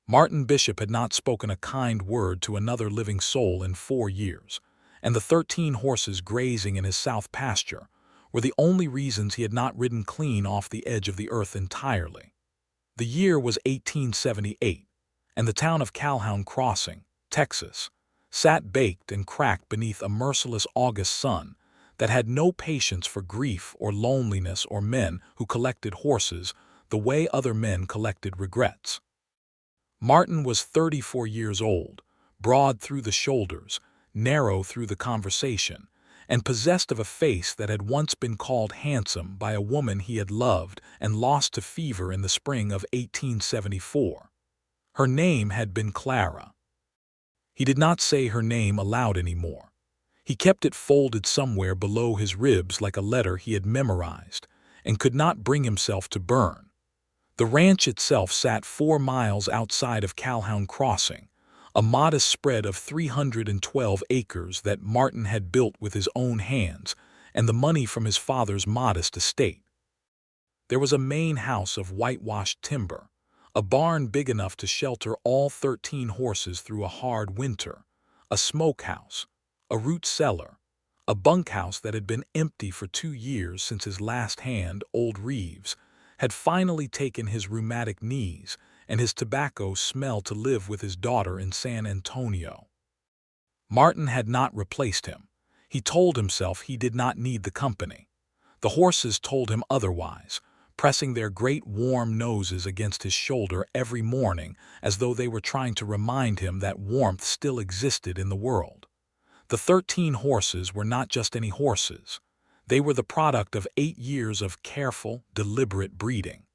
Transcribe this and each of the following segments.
Martin Bishop had not spoken a kind word to another living soul in 4 years, and the 13 horses grazing in his south pasture were the only reasons he had not ridden clean off the edge of the earth entirely. The year was 1878, and the town of Calhoun Crossing, Texas, sat baked and cracked beneath a merciless August sun that had no patience for grief or loneliness or men who collected horses the way other men collected regrets. Martin was 34 years old, broad through the shoulders, narrow through the conversation, and possessed of a face that had once been called handsome by a woman he had loved and lost to fever in the spring of 1874. Her name had been Clara. He did not say her name aloud anymore. He kept it folded somewhere below his ribs like a letter he had memorized and could not bring himself to burn. The ranch itself sat 4 miles outside of Calhoun Crossing, a modest spread of 312 acres that Martin had built with his own hands and the money from his father's modest estate. There was a main house of whitewashed timber, a barn big enough to shelter all 13 horses through a hard winter, a smokehouse, a root cellar, a bunkhouse that had been empty for 2 years since his last hand, old Reeves, had finally taken his rheumatic knees and his tobacco smell to live with his daughter in San Antonio. Martin had not replaced him. He told himself he did not need the company. The horses told him otherwise, pressing their great warm noses against his shoulder every morning as though they were trying to remind him that warmth still existed in the world. The 13 horses were not just any horses. They were the product of 8 years of careful, deliberate breeding.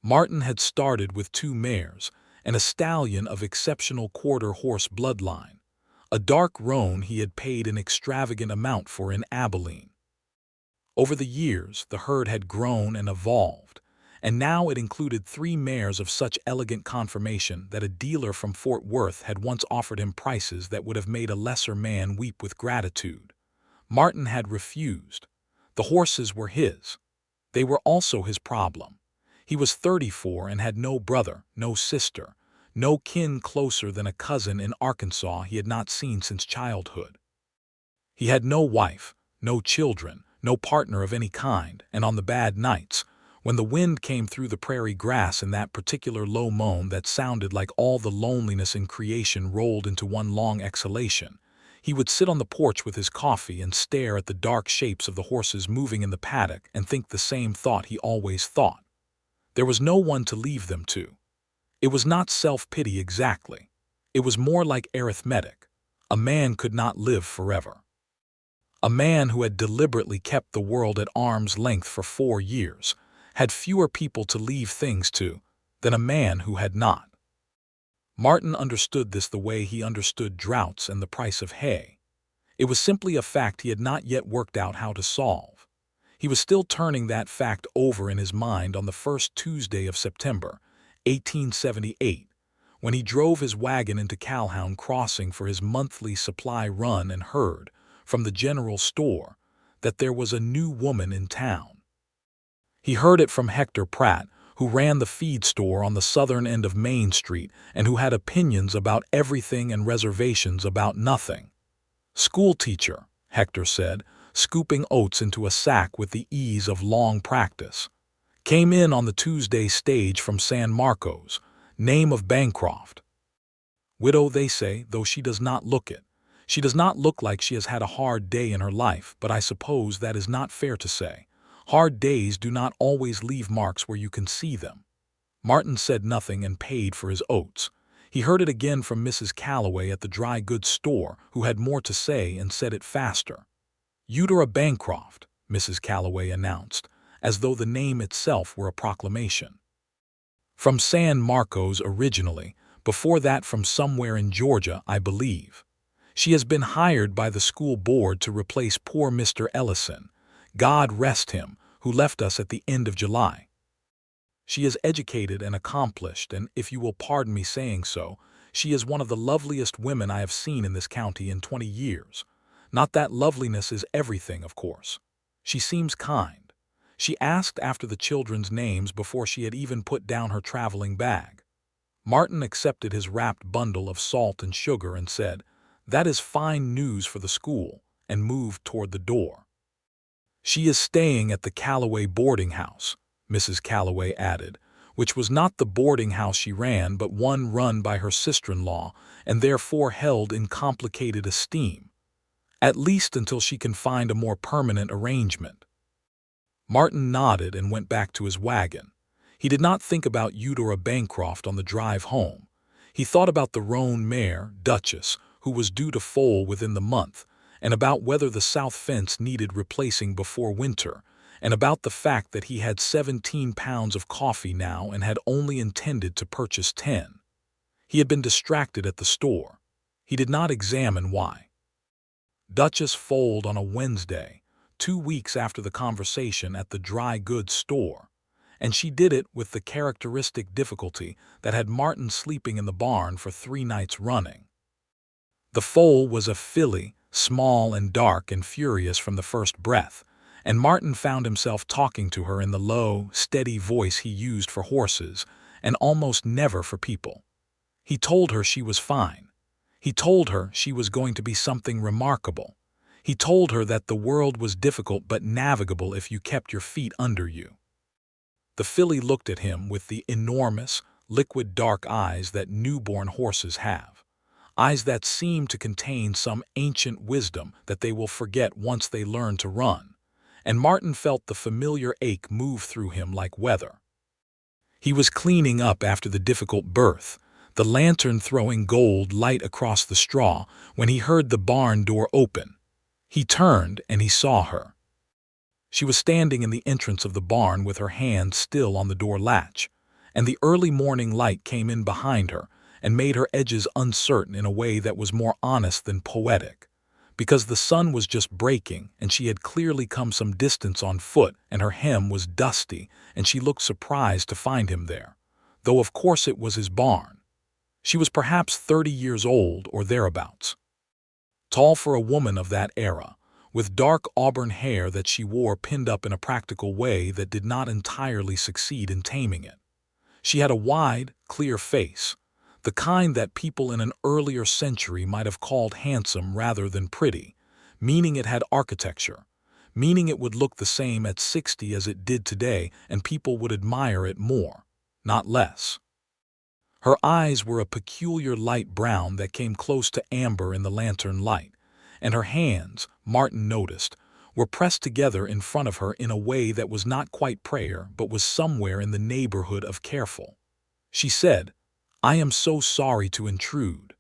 Martin had started with 2 mares and a stallion of exceptional quarter-horse bloodline, a dark roan he had paid an extravagant amount for in Abilene. Over the years, the herd had grown and evolved, and now it included 3 mares of such elegant conformation that a dealer from Fort Worth had once offered him prices that would have made a lesser man weep with gratitude. Martin had refused. The horses were his. They were also his problem. He was 34 and had no brother, no sister, no kin closer than a cousin in Arkansas he had not seen since childhood. He had no wife, no children, no partner of any kind, and on the bad nights, when the wind came through the prairie grass in that particular low moan that sounded like all the loneliness in creation rolled into one long exhalation, he would sit on the porch with his coffee and stare at the dark shapes of the horses moving in the paddock and think the same thought he always thought. There was no one to leave them to. It was not self-pity exactly. It was more like arithmetic. A man could not live forever. A man who had deliberately kept the world at arm's length for 4 years had fewer people to leave things to than a man who had not. Martin understood this the way he understood droughts and the price of hay. It was simply a fact he had not yet worked out how to solve. He was still turning that fact over in his mind on the first Tuesday of September, 1878, when he drove his wagon into Calhoun Crossing for his monthly supply run and heard, from the general store, that there was a new woman in town. He heard it from Hector Pratt, who ran the feed store on the southern end of Main Street and who had opinions about everything and reservations about nothing. "School teacher," Hector said, scooping oats into a sack with the ease of long practice. "Came in on the Tuesday stage from San Marcos, name of Bancroft. Widow, they say, though she does not look it. She does not look like she has had a hard day in her life, but I suppose that is not fair to say. Hard days do not always leave marks where you can see them." Martin said nothing and paid for his oats. He heard it again from Mrs. Calloway at the dry goods store, who had more to say and said it faster. "Eudora Bancroft," Mrs. Calloway announced, as though the name itself were a proclamation. "From San Marcos originally, before that from somewhere in Georgia, I believe. She has been hired by the school board to replace poor Mr. Ellison, God rest him, who left us at the end of July. She is educated and accomplished, and, if you will pardon me saying so, she is one of the loveliest women I have seen in this county in 20 years. Not that loveliness is everything, of course. She seems kind. She asked after the children's names before she had even put down her traveling bag. Martin accepted his wrapped bundle of salt and sugar and said, "That is fine news for the school," and moved toward the door. "She is staying at the Calloway boarding house," Mrs. Calloway added, which was not the boarding house she ran but one run by her sister-in-law and therefore held in complicated esteem, "at least until she can find a more permanent arrangement." Martin nodded and went back to his wagon. He did not think about Eudora Bancroft on the drive home. He thought about the roan mare, Duchess, who was due to foal within the month, and about whether the south fence needed replacing before winter, and about the fact that he had 17 pounds of coffee now and had only intended to purchase 10. He had been distracted at the store. He did not examine why. Duchess foaled on a Wednesday, 2 weeks after the conversation at the dry goods store, and she did it with the characteristic difficulty that had Martin sleeping in the barn for 3 nights running. The foal was a filly, small and dark and furious from the first breath, and Martin found himself talking to her in the low, steady voice he used for horses and almost never for people. He told her she was fine. He told her she was going to be something remarkable. He told her that the world was difficult but navigable if you kept your feet under you. The filly looked at him with the enormous, liquid dark eyes that newborn horses have. Eyes that seem to contain some ancient wisdom that they will forget once they learn to run, and Martin felt the familiar ache move through him like weather. He was cleaning up after the difficult birth, the lantern throwing gold light across the straw, when he heard the barn door open. He turned and he saw her. She was standing in the entrance of the barn with her hand still on the door latch, and the early morning light came in behind her and made her edges uncertain in a way that was more honest than poetic, because the sun was just breaking and she had clearly come some distance on foot and her hem was dusty and she looked surprised to find him there, though of course it was his barn. She was perhaps 30 years old or thereabouts. Tall for a woman of that era, with dark auburn hair that she wore pinned up in a practical way that did not entirely succeed in taming it. She had a wide, clear face, the kind that people in an earlier century might have called handsome rather than pretty, meaning it had architecture, meaning it would look the same at 60 as it did today and people would admire it more, not less. Her eyes were a peculiar light brown that came close to amber in the lantern light, and her hands, Martin noticed, were pressed together in front of her in a way that was not quite prayer but was somewhere in the neighborhood of careful. She said, "I am so sorry to intrude.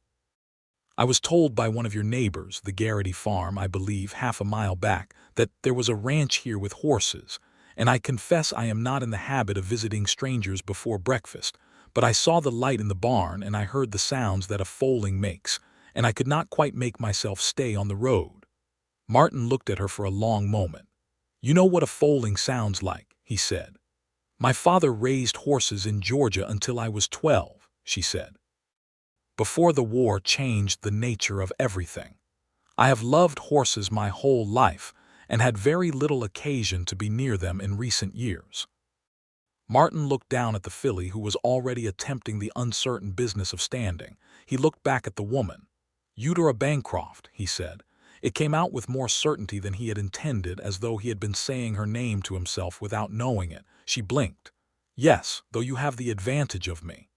I was told by one of your neighbors, the Garrity farm, I believe, half a mile back, that there was a ranch here with horses, and I confess I am not in the habit of visiting strangers before breakfast, but I saw the light in the barn and I heard the sounds that a foaling makes, and I could not quite make myself stay on the road." Martin looked at her for a long moment. "You know what a foaling sounds like," he said. "My father raised horses in Georgia until I was 12, she said. "Before the war changed the nature of everything. I have loved horses my whole life and had very little occasion to be near them in recent years." Martin looked down at the filly who was already attempting the uncertain business of standing. He looked back at the woman. "Eudora Bancroft," he said. It came out with more certainty than he had intended, as though he had been saying her name to himself without knowing it. She blinked. "Yes, though you have the advantage of me."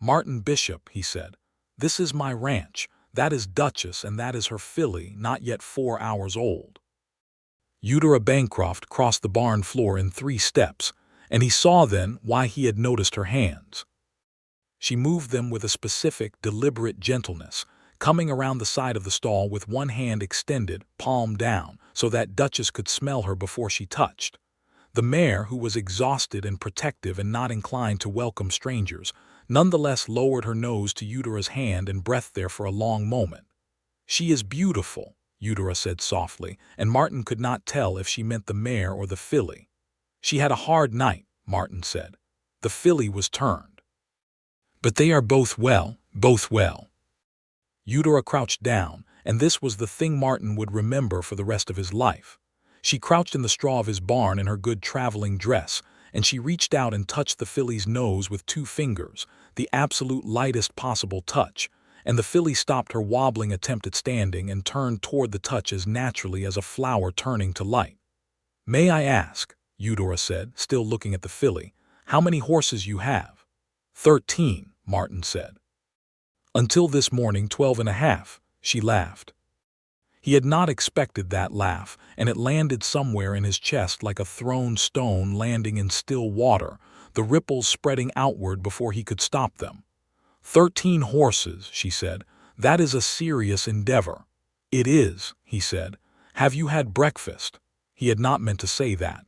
"Martin Bishop," he said. "This is my ranch. That is Duchess and that is her filly, not yet 4 hours old." Eudora Bancroft crossed the barn floor in 3 steps, and he saw then why he had noticed her hands. She moved them with a specific, deliberate gentleness, coming around the side of the stall with one hand extended, palm down, so that Duchess could smell her before she touched. The mare, who was exhausted and protective and not inclined to welcome strangers, nonetheless lowered her nose to Eudora's hand and breathed there for a long moment. "She is beautiful," Eudora said softly, and Martin could not tell if she meant the mare or the filly. "She had a hard night," Martin said. "The filly was turned. But they are both well, both well." Eudora crouched down, and this was the thing Martin would remember for the rest of his life. She crouched in the straw of his barn in her good traveling dress, and she reached out and touched the filly's nose with 2 fingers, the absolute lightest possible touch, and the filly stopped her wobbling attempt at standing and turned toward the touch as naturally as a flower turning to light. "May I ask," Eudora said, still looking at the filly, "how many horses you have?" 13, Martin said. "Until this morning 12.5, she laughed. He had not expected that laugh, and it landed somewhere in his chest like a thrown stone landing in still water, the ripples spreading outward before he could stop them. 13 horses, she said. That is a serious endeavor. It is, he said. Have you had breakfast? He had not meant to say that.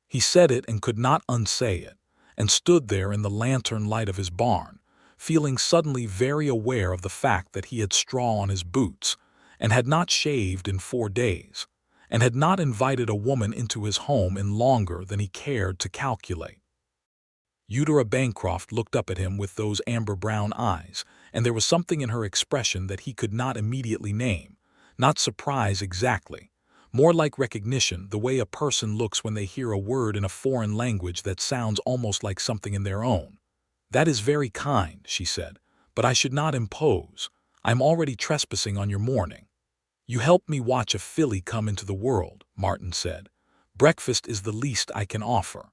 He said it and could not unsay it, and stood there in the lantern light of his barn, feeling suddenly very aware of the fact that he had straw on his boots, and had not shaved in 4 days, and had not invited a woman into his home in longer than he cared to calculate. Eudora Bancroft looked up at him with those amber-brown eyes, and there was something in her expression that he could not immediately name, not surprise exactly, more like recognition, the way a person looks when they hear a word in a foreign language that sounds almost like something in their own. "That is very kind," she said, "but I should not impose. I am already trespassing on your morning." "You helped me watch a filly come into the world," Martin said. "Breakfast is the least I can offer."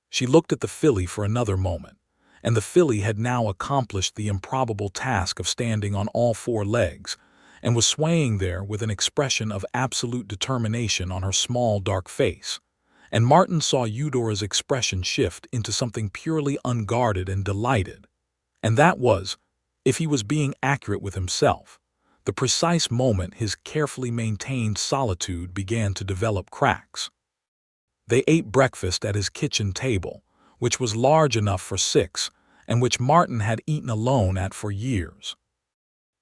She looked at the filly for another moment, and the filly had now accomplished the improbable task of standing on all 4 legs, and was swaying there with an expression of absolute determination on her small dark face. And Martin saw Eudora's expression shift into something purely unguarded and delighted. And that was, if he was being accurate with himself, the precise moment his carefully maintained solitude began to develop cracks. They ate breakfast at his kitchen table, which was large enough for 6, and which Martin had eaten alone at for years.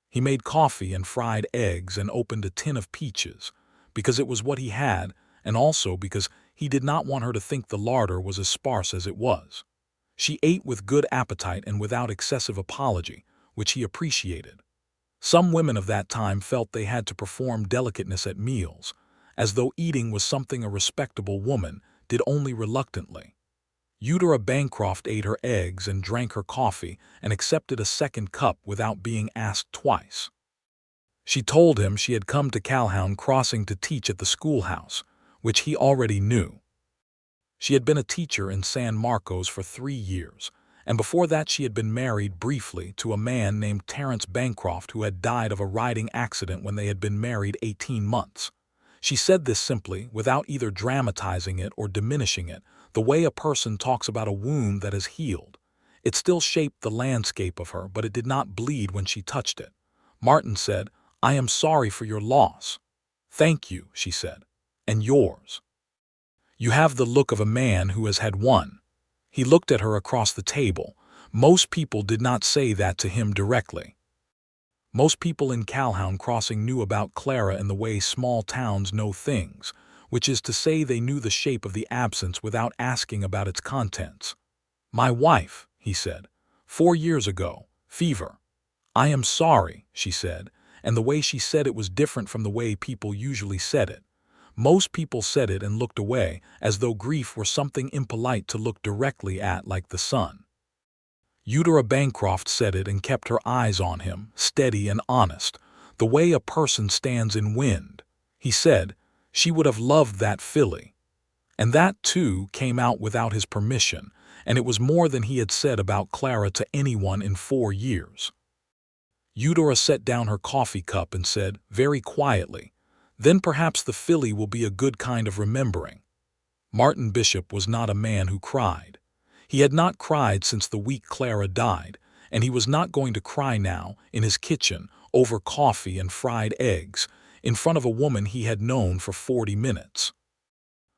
He made coffee and fried eggs and opened a tin of peaches, because it was what he had, and also because he did not want her to think the larder was as sparse as it was. She ate with good appetite and without excessive apology, which he appreciated. Some women of that time felt they had to perform delicateness at meals, as though eating was something a respectable woman did only reluctantly. Eudora Bancroft ate her eggs and drank her coffee and accepted a second cup without being asked twice. She told him she had come to Calhoun Crossing to teach at the schoolhouse, which he already knew. She had been a teacher in San Marcos for 3 years, and before that she had been married briefly to a man named Terence Bancroft who had died of a riding accident when they had been married 18 months. She said this simply, without either dramatizing it or diminishing it, the way a person talks about a wound that has healed. It still shaped the landscape of her, but it did not bleed when she touched it. Martin said, "I am sorry for your loss." "Thank you," she said. "And yours. You have the look of a man who has had one." He looked at her across the table. Most people did not say that to him directly. Most people in Calhoun Crossing knew about Clara in the way small towns know things, which is to say they knew the shape of the absence without asking about its contents. "My wife," he said. 4 years ago. Fever." "I am sorry," she said, and the way she said it was different from the way people usually said it. Most people said it and looked away, as though grief were something impolite to look directly at like the sun. Eudora Bancroft said it and kept her eyes on him, steady and honest, the way a person stands in wind. He said, "She would have loved that filly." And that, too, came out without his permission, and it was more than he had said about Clara to anyone in 4 years. Eudora set down her coffee cup and said, very quietly, "Then perhaps the filly will be a good kind of remembering." Martin Bishop was not a man who cried. He had not cried since the week Clara died, and he was not going to cry now, in his kitchen, over coffee and fried eggs, in front of a woman he had known for 40 minutes.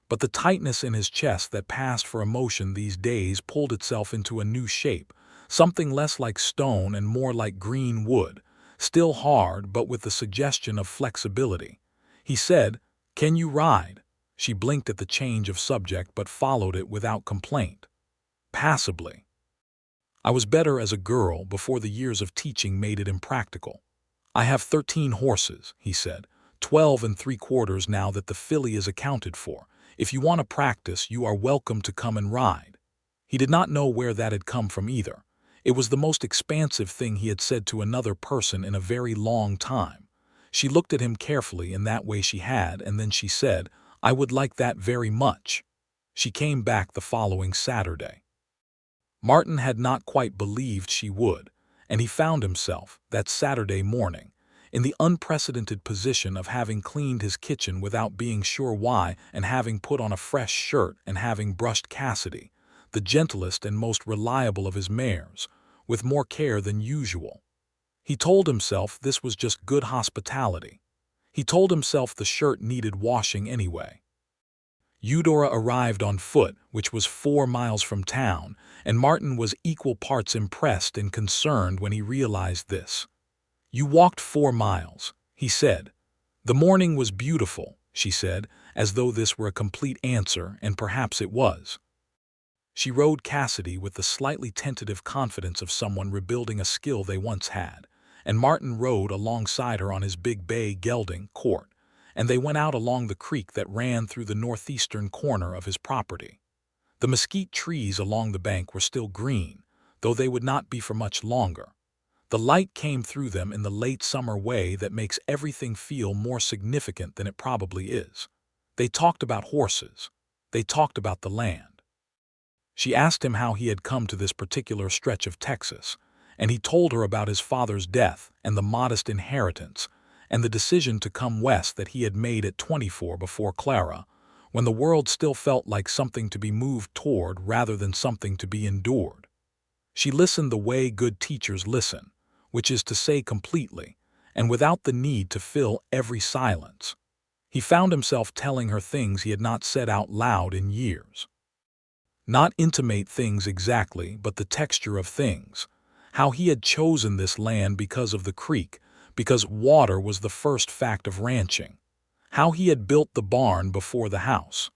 But the tightness in his chest that passed for emotion these days pulled itself into a new shape, something less like stone and more like green wood, still hard but with the suggestion of flexibility. He said, "Can you ride?" She blinked at the change of subject but followed it without complaint. Passably. "I was better as a girl before the years of teaching made it impractical. I have 13 horses," he said, 12 3/4 now that the filly is accounted for. If you want to practice, you are welcome to come and ride." He did not know where that had come from either. It was the most expansive thing he had said to another person in a very long time. She looked at him carefully in that way she had, and then she said, "I would like that very much." She came back the following Saturday. Martin had not quite believed she would, and he found himself, that Saturday morning, in the unprecedented position of having cleaned his kitchen without being sure why, and having put on a fresh shirt, and having brushed Cassidy, the gentlest and most reliable of his mares, with more care than usual. He told himself this was just good hospitality. He told himself the shirt needed washing anyway. Eudora arrived on foot, which was 4 miles from town, and Martin was equal parts impressed and concerned when he realized this. "You walked 4 miles," he said. "The morning was beautiful," she said, as though this were a complete answer, and perhaps it was. She rode Cassidy with the slightly tentative confidence of someone rebuilding a skill they once had, and Martin rode alongside her on his big bay gelding, Court, and they went out along the creek that ran through the northeastern corner of his property. The mesquite trees along the bank were still green, though they would not be for much longer. The light came through them in the late summer way that makes everything feel more significant than it probably is. They talked about horses. They talked about the land. She asked him how he had come to this particular stretch of Texas, and he told her about his father's death and the modest inheritance, and the decision to come west that he had made at 24 before Clara, when the world still felt like something to be moved toward rather than something to be endured. She listened the way good teachers listen, which is to say completely, and without the need to fill every silence. He found himself telling her things he had not said out loud in years. Not intimate things exactly, but the texture of things. How he had chosen this land because of the creek, because water was the first fact of ranching. How he had built the barn before the house.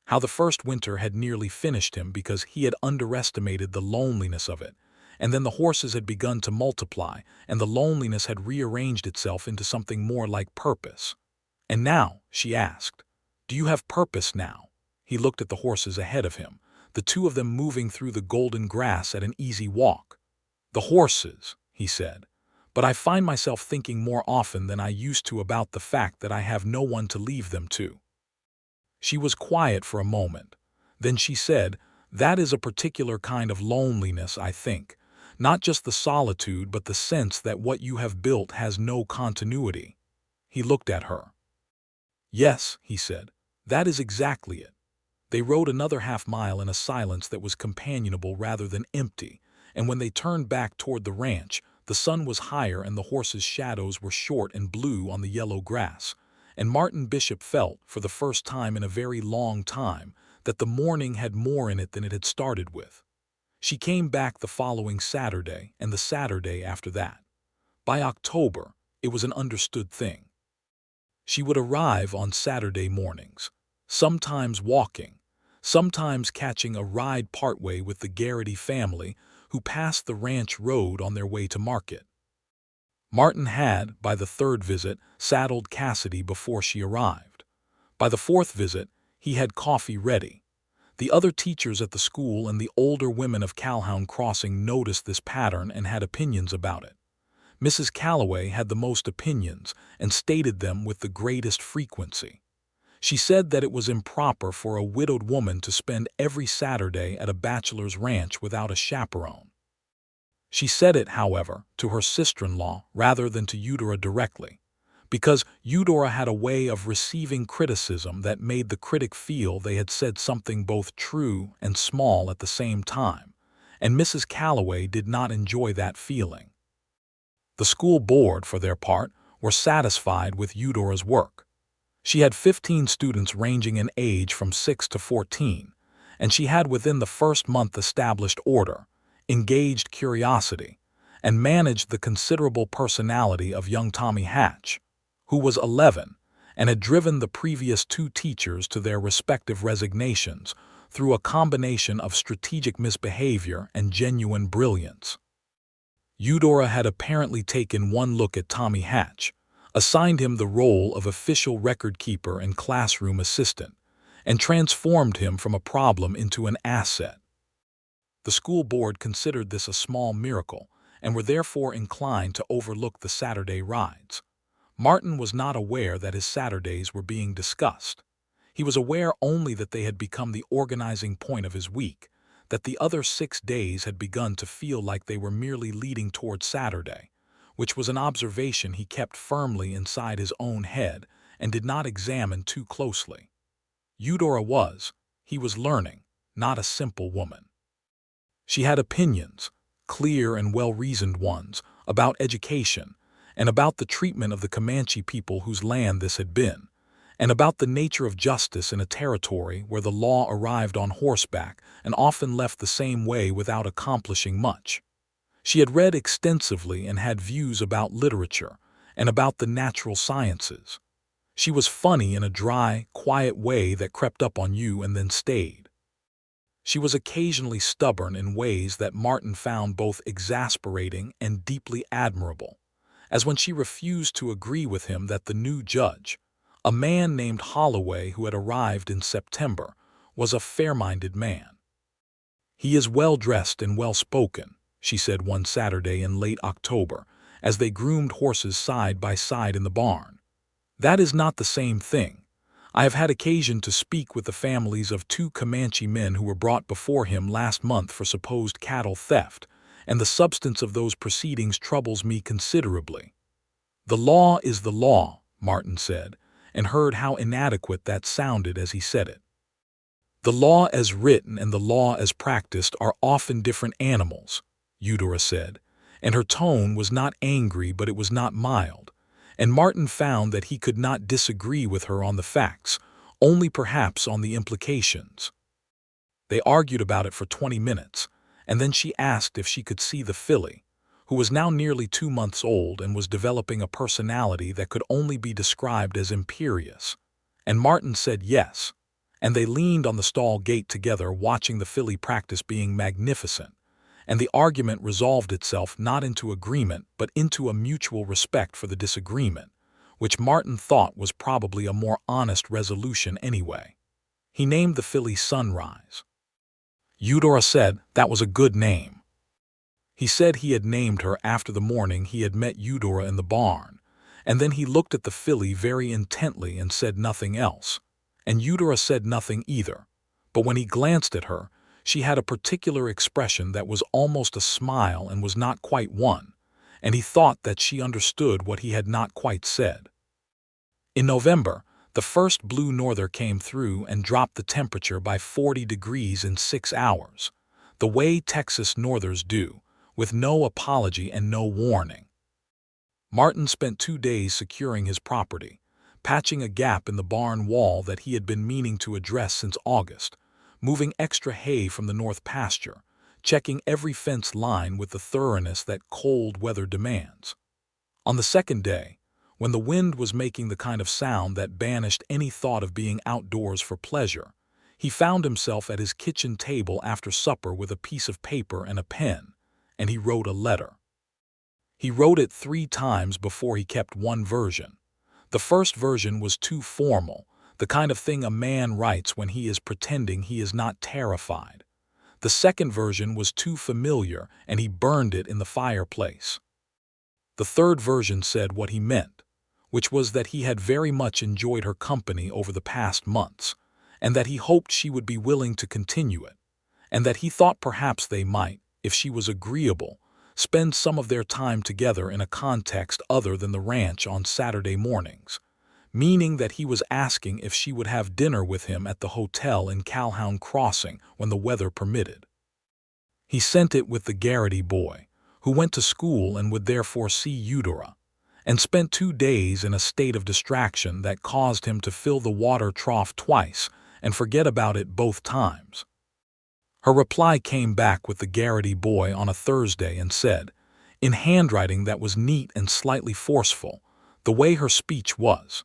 How the first winter had nearly finished him because he had underestimated the loneliness of it, and then the horses had begun to multiply, and the loneliness had rearranged itself into something more like purpose. "And now," she asked, "do you have purpose now?" He looked at the horses ahead of him, the two of them moving through the golden grass at an easy walk. "The horses," he said, "but I find myself thinking more often than I used to about the fact that I have no one to leave them to." She was quiet for a moment. Then she said, "That is a particular kind of loneliness, I think. Not just the solitude, but the sense that what you have built has no continuity." He looked at her. "Yes," he said, "that is exactly it." They rode another half-mile in a silence that was companionable rather than empty, and when they turned back toward the ranch, the sun was higher and the horses' shadows were short and blue on the yellow grass, and Martin Bishop felt, for the first time in a very long time, that the morning had more in it than it had started with. She came back the following Saturday and the Saturday after that. By October, it was an understood thing. She would arrive on Saturday mornings, sometimes walking, sometimes catching a ride partway with the Garrity family who passed the ranch road on their way to market. Martin had, by the 3rd visit, saddled Cassidy before she arrived. By the 4th visit, he had coffee ready. The other teachers at the school and the older women of Calhoun Crossing noticed this pattern and had opinions about it. Mrs. Calloway had the most opinions and stated them with the greatest frequency. She said that it was improper for a widowed woman to spend every Saturday at a bachelor's ranch without a chaperone. She said it, however, to her sister-in-law rather than to Eudora directly, because Eudora had a way of receiving criticism that made the critic feel they had said something both true and small at the same time, and Mrs. Calloway did not enjoy that feeling. The school board, for their part, were satisfied with Eudora's work. She had 15 students ranging in age from 6 to 14, and she had within the first month established order, engaged curiosity, and managed the considerable personality of young Tommy Hatch, who was 11 and had driven the previous 2 teachers to their respective resignations through a combination of strategic misbehavior and genuine brilliance. Eudora had apparently taken one look at Tommy Hatch, assigned him the role of official record keeper and classroom assistant, and transformed him from a problem into an asset. The school board considered this a small miracle and were therefore inclined to overlook the Saturday rides. Martin was not aware that his Saturdays were being discussed. He was aware only that they had become the organizing point of his week, that the other 6 days had begun to feel like they were merely leading toward Saturday, which was an observation he kept firmly inside his own head and did not examine too closely. Eudora was, he was learning, not a simple woman. She had opinions, clear and well-reasoned ones, about education, and about the treatment of the Comanche people whose land this had been, and about the nature of justice in a territory where the law arrived on horseback and often left the same way without accomplishing much. She had read extensively and had views about literature and about the natural sciences. She was funny in a dry, quiet way that crept up on you and then stayed. She was occasionally stubborn in ways that Martin found both exasperating and deeply admirable, as when she refused to agree with him that the new judge, a man named Holloway who had arrived in September, was a fair-minded man. "He is well-dressed and well-spoken," she said one Saturday in late October, as they groomed horses side by side in the barn. "That is not the same thing. I have had occasion to speak with the families of 2 Comanche men who were brought before him last month for supposed cattle theft, and the substance of those proceedings troubles me considerably." "The law is the law," Martin said, and heard how inadequate that sounded as he said it. "The law as written and the law as practiced are often different animals," Eudora said, and her tone was not angry but it was not mild, and Martin found that he could not disagree with her on the facts, only perhaps on the implications. They argued about it for 20 minutes, and then she asked if she could see the filly, who was now nearly 2 months old and was developing a personality that could only be described as imperious, and Martin said yes, and they leaned on the stall gate together watching the filly practice being magnificent, and the argument resolved itself not into agreement but into a mutual respect for the disagreement, which Martin thought was probably a more honest resolution anyway. He named the filly Sunrise. Eudora said that was a good name. He said he had named her after the morning he had met Eudora in the barn, and then he looked at the filly very intently and said nothing else, and Eudora said nothing either, but when he glanced at her, she had a particular expression that was almost a smile and was not quite one, and he thought that she understood what he had not quite said. In November, the first blue norther came through and dropped the temperature by 40 degrees in 6 hours, the way Texas northers do, with no apology and no warning. Martin spent 2 days securing his property, patching a gap in the barn wall that he had been meaning to address since August, moving extra hay from the north pasture, checking every fence line with the thoroughness that cold weather demands. On the 2nd day, when the wind was making the kind of sound that banished any thought of being outdoors for pleasure, he found himself at his kitchen table after supper with a piece of paper and a pen, and he wrote a letter. He wrote it 3 times before he kept one version. The first version was too formal, the kind of thing a man writes when he is pretending he is not terrified. The second version was too familiar, and he burned it in the fireplace. The third version said what he meant, which was that he had very much enjoyed her company over the past months, and that he hoped she would be willing to continue it, and that he thought perhaps they might, if she was agreeable, spend some of their time together in a context other than the ranch on Saturday mornings, meaning that he was asking if she would have dinner with him at the hotel in Calhoun Crossing when the weather permitted. He sent it with the Garrity boy, who went to school and would therefore see Eudora, and spent 2 days in a state of distraction that caused him to fill the water trough twice and forget about it both times. Her reply came back with the Garrity boy on a Thursday and said, in handwriting that was neat and slightly forceful, the way her speech was,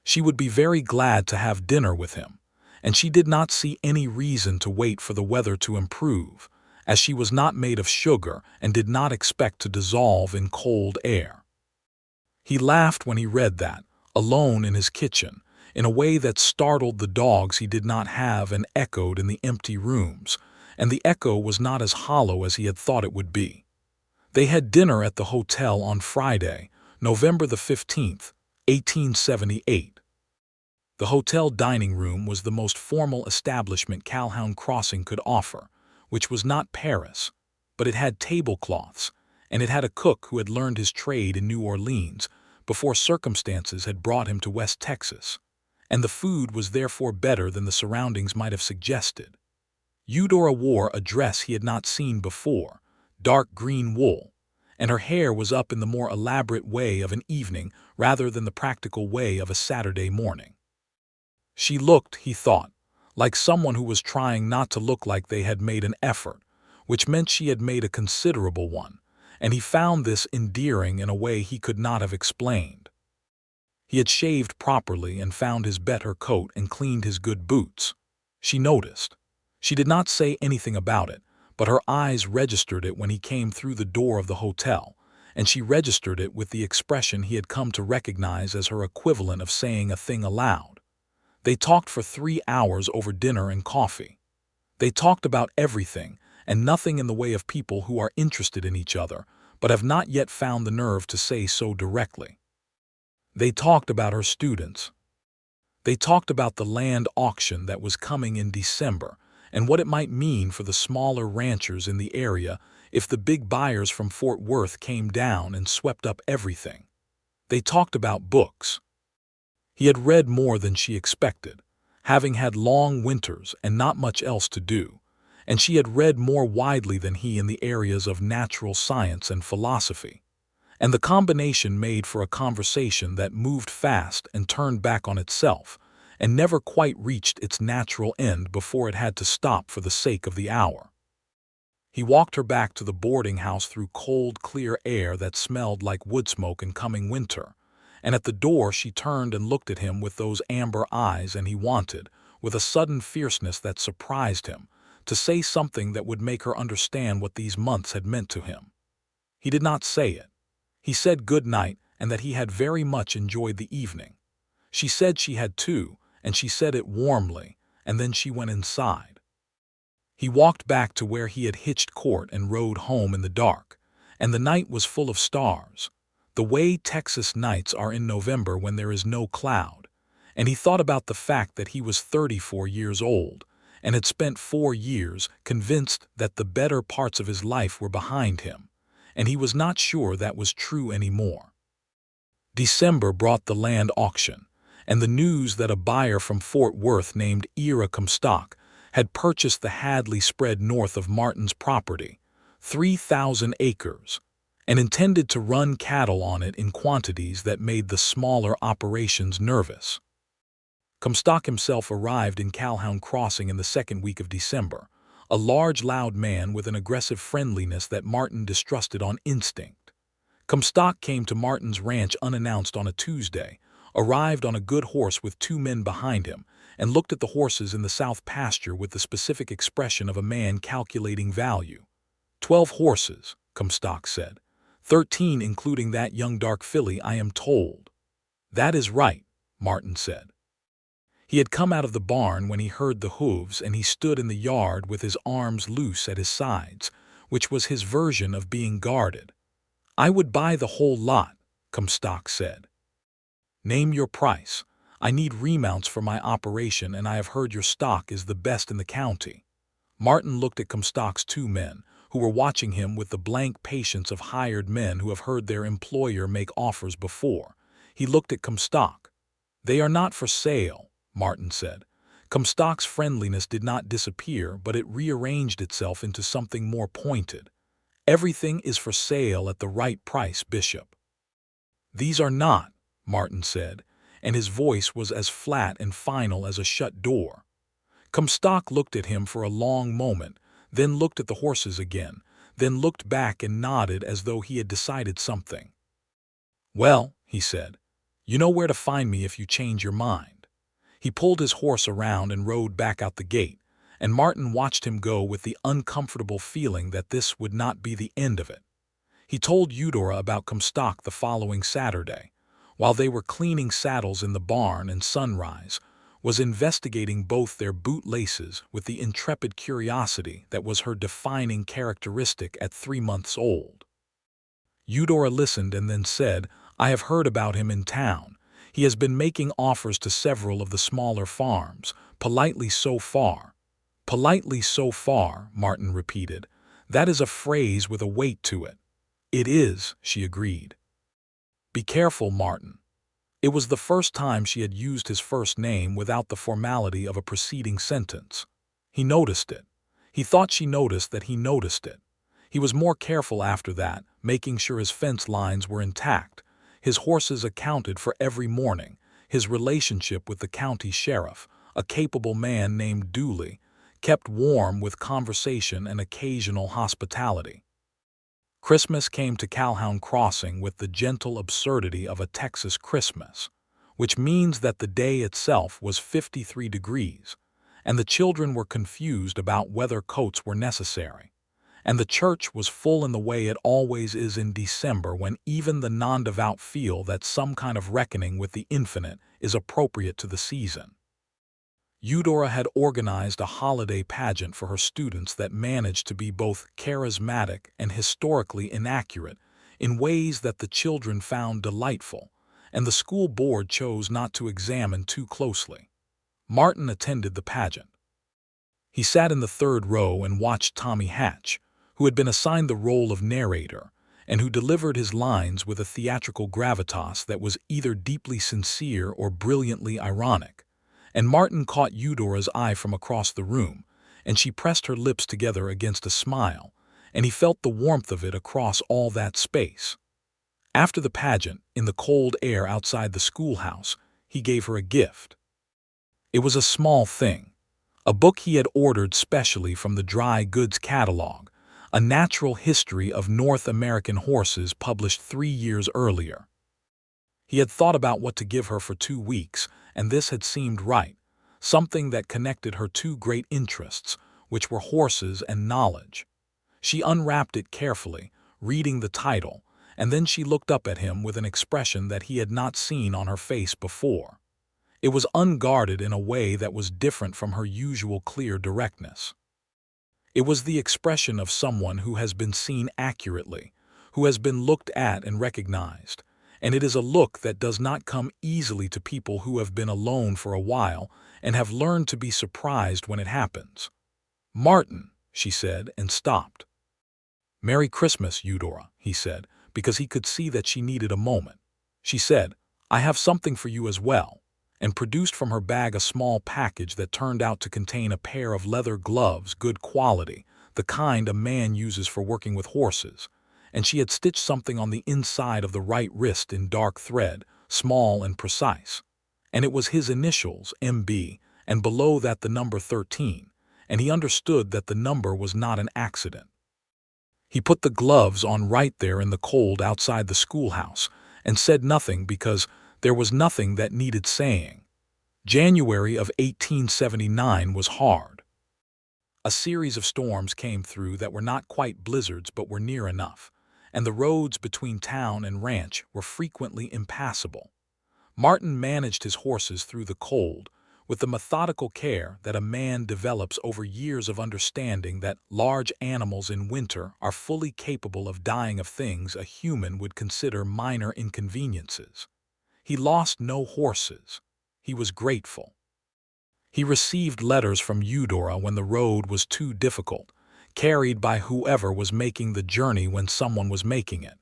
she would be very glad to have dinner with him, and she did not see any reason to wait for the weather to improve, as she was not made of sugar and did not expect to dissolve in cold air. He laughed when he read that, alone in his kitchen, in a way that startled the dogs he did not have and echoed in the empty rooms, and the echo was not as hollow as he had thought it would be. They had dinner at the hotel on Friday, November the 15th, 1878. The hotel dining room was the most formal establishment Calhoun Crossing could offer, which was not Paris, but it had tablecloths, and it had a cook who had learned his trade in New Orleans before circumstances had brought him to West Texas, and the food was therefore better than the surroundings might have suggested. Eudora wore a dress he had not seen before, dark green wool, and her hair was up in the more elaborate way of an evening rather than the practical way of a Saturday morning. She looked, he thought, like someone who was trying not to look like they had made an effort, which meant she had made a considerable one, and he found this endearing in a way he could not have explained. He had shaved properly and found his better coat and cleaned his good boots. She noticed. She did not say anything about it, but her eyes registered it when he came through the door of the hotel, and she registered it with the expression he had come to recognize as her equivalent of saying a thing aloud. They talked for 3 hours over dinner and coffee. They talked about everything and nothing in the way of people who are interested in each other, but have not yet found the nerve to say so directly. They talked about her students. They talked about the land auction that was coming in December and what it might mean for the smaller ranchers in the area if the big buyers from Fort Worth came down and swept up everything. They talked about books. He had read more than she expected, having had long winters and not much else to do, and she had read more widely than he in the areas of natural science and philosophy, and the combination made for a conversation that moved fast and turned back on itself, and never quite reached its natural end before it had to stop for the sake of the hour. He walked her back to the boarding house through cold, clear air that smelled like wood smoke in coming winter, and at the door she turned and looked at him with those amber eyes, and he wanted, with a sudden fierceness that surprised him, to say something that would make her understand what these months had meant to him. He did not say it. He said good night and that he had very much enjoyed the evening. She said she had too, and she said it warmly, and then she went inside. He walked back to where he had hitched court and rode home in the dark, and the night was full of stars, the way Texas nights are in November when there is no cloud, and he thought about the fact that he was 34 years old and had spent 4 years convinced that the better parts of his life were behind him, and he was not sure that was true anymore. December brought the land auction, and the news that a buyer from Fort Worth named Eudora Comstock had purchased the Hadley spread north of Martin's property, 3,000 acres, and intended to run cattle on it in quantities that made the smaller operations nervous. Comstock himself arrived in Calhoun Crossing in the second week of December, a large, loud man with an aggressive friendliness that Martin distrusted on instinct. Comstock came to Martin's ranch unannounced on a Tuesday, arrived on a good horse with 2 men behind him, and looked at the horses in the south pasture with the specific expression of a man calculating value. 12 horses, Comstock said. 13 including that young dark filly, I am told. That is right, Martin said. He had come out of the barn when he heard the hooves, and he stood in the yard with his arms loose at his sides, which was his version of being guarded. I would buy the whole lot, Comstock said. Name your price. I need remounts for my operation, and I have heard your stock is the best in the county. Martin looked at Comstock's 2 men, who were watching him with the blank patience of hired men who have heard their employer make offers before. He looked at Comstock. They are not for sale, Martin said. Comstock's friendliness did not disappear, but it rearranged itself into something more pointed. Everything is for sale at the right price, Bishop. These are not, Martin said, and his voice was as flat and final as a shut door. Comstock looked at him for a long moment, then looked at the horses again, then looked back and nodded as though he had decided something. Well, he said, you know where to find me if you change your mind. He pulled his horse around and rode back out the gate, and Martin watched him go with the uncomfortable feeling that this would not be the end of it. He told Eudora about Comstock the following Saturday, while they were cleaning saddles in the barn and Sunrise, was investigating both their boot laces with the intrepid curiosity that was her defining characteristic at 3 months old. Eudora listened and then said, "I have heard about him in town. He has been making offers to several of the smaller farms, politely so far." "Politely so far," Martin repeated. "That is a phrase with a weight to it." "It is," she agreed. "Be careful, Martin." It was the first time she had used his first name without the formality of a preceding sentence. He noticed it. He thought she noticed that he noticed it. He was more careful after that, making sure his fence lines were intact, his horses accounted for every morning, his relationship with the county sheriff, a capable man named Dooley, kept warm with conversation and occasional hospitality. Christmas came to Calhoun Crossing with the gentle absurdity of a Texas Christmas, which means that the day itself was 53 degrees, and the children were confused about whether coats were necessary, and the church was full in the way it always is in December when even the non-devout feel that some kind of reckoning with the infinite is appropriate to the season. Eudora had organized a holiday pageant for her students that managed to be both charismatic and historically inaccurate in ways that the children found delightful, and the school board chose not to examine too closely. Martin attended the pageant. He sat in the third row and watched Tommy Hatch, who had been assigned the role of narrator, and who delivered his lines with a theatrical gravitas that was either deeply sincere or brilliantly ironic. And Martin caught Eudora's eye from across the room, and she pressed her lips together against a smile, and he felt the warmth of it across all that space. After the pageant, in the cold air outside the schoolhouse, he gave her a gift. It was a small thing, a book he had ordered specially from the dry goods catalog, a natural history of North American horses published 3 years earlier. He had thought about what to give her for 2 weeks, and this had seemed right, something that connected her two great interests, which were horses and knowledge. She unwrapped it carefully, reading the title, and then she looked up at him with an expression that he had not seen on her face before. It was unguarded in a way that was different from her usual clear directness. It was the expression of someone who has been seen accurately, who has been looked at and recognized, and it is a look that does not come easily to people who have been alone for a while and have learned to be surprised when it happens. "Martin," she said, and stopped. "Merry Christmas, Eudora," he said, because he could see that she needed a moment. She said, "I have something for you as well," and produced from her bag a small package that turned out to contain a pair of leather gloves, good quality, the kind a man uses for working with horses, and she had stitched something on the inside of the right wrist in dark thread, small and precise. And it was his initials, M.B., and below that the number 13, and he understood that the number was not an accident. He put the gloves on right there in the cold outside the schoolhouse, and said nothing because there was nothing that needed saying. January of 1879 was hard. A series of storms came through that were not quite blizzards but were near enough, and the roads between town and ranch were frequently impassable. Martin managed his horses through the cold, with the methodical care that a man develops over years of understanding that large animals in winter are fully capable of dying of things a human would consider minor inconveniences. He lost no horses. He was grateful. He received letters from Eudora when the road was too difficult, carried by whoever was making the journey when someone was making it.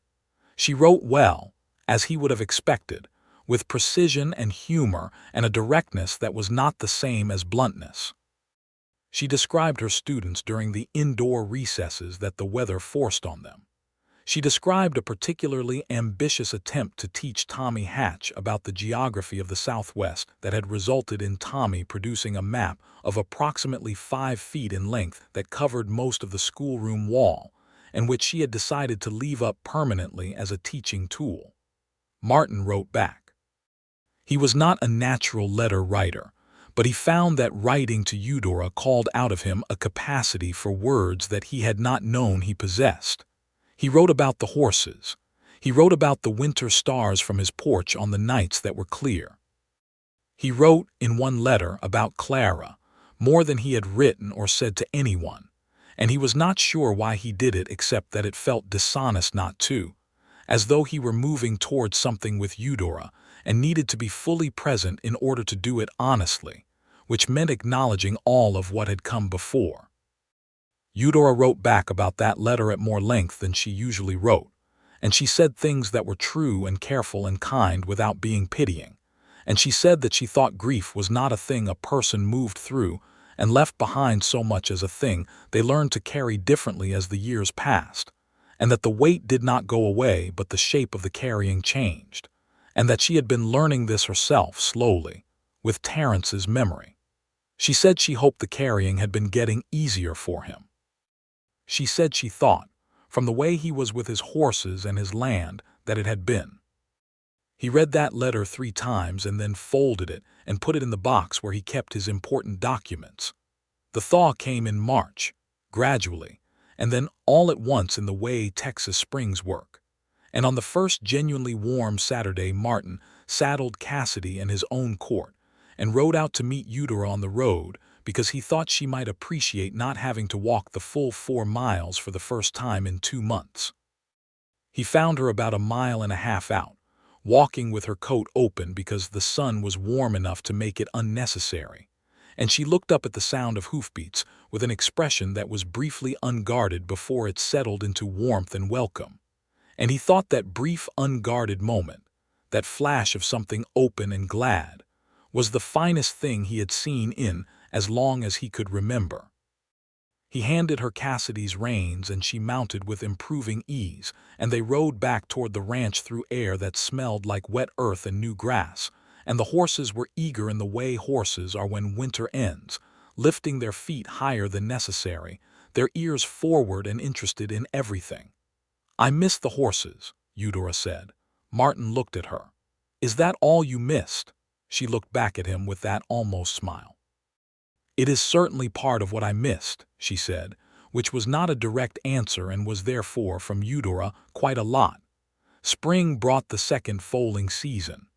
She wrote well, as he would have expected, with precision and humor and a directness that was not the same as bluntness. She described her students during the indoor recesses that the weather forced on them. She described a particularly ambitious attempt to teach Tommy Hatch about the geography of the Southwest that had resulted in Tommy producing a map of approximately 5 feet in length that covered most of the schoolroom wall, and which she had decided to leave up permanently as a teaching tool. Martin wrote back. He was not a natural letter writer, but he found that writing to Eudora called out of him a capacity for words that he had not known he possessed. He wrote about the horses. He wrote about the winter stars from his porch on the nights that were clear. He wrote, in one letter, about Clara, more than he had written or said to anyone, and he was not sure why he did it except that it felt dishonest not to, as though he were moving towards something with Eudora and needed to be fully present in order to do it honestly, which meant acknowledging all of what had come before. Eudora wrote back about that letter at more length than she usually wrote, and she said things that were true and careful and kind without being pitying, and she said that she thought grief was not a thing a person moved through and left behind so much as a thing they learned to carry differently as the years passed, and that the weight did not go away but the shape of the carrying changed, and that she had been learning this herself slowly, with Terrence's memory. She said she hoped the carrying had been getting easier for him. She said she thought, from the way he was with his horses and his land, that it had been. He read that letter 3 times and then folded it and put it in the box where he kept his important documents. The thaw came in March, gradually, and then all at once in the way Texas springs work. And on the first genuinely warm Saturday, Martin saddled Cassidy in his own court and rode out to meet Eudora on the road because he thought she might appreciate not having to walk the full 4 miles for the first time in 2 months. He found her about 1.5 miles out, walking with her coat open because the sun was warm enough to make it unnecessary, and she looked up at the sound of hoofbeats with an expression that was briefly unguarded before it settled into warmth and welcome. And he thought that brief unguarded moment, that flash of something open and glad, was the finest thing he had seen in as long as he could remember. He handed her Cassidy's reins and she mounted with improving ease, and they rode back toward the ranch through air that smelled like wet earth and new grass, and the horses were eager in the way horses are when winter ends, lifting their feet higher than necessary, their ears forward and interested in everything. "I miss the horses," Eudora said. Martin looked at her. "Is that all you missed?" She looked back at him with that almost smile. "It is certainly part of what I missed," she said, which was not a direct answer and was therefore, from Eudora, quite a lot. Spring brought the second foaling season.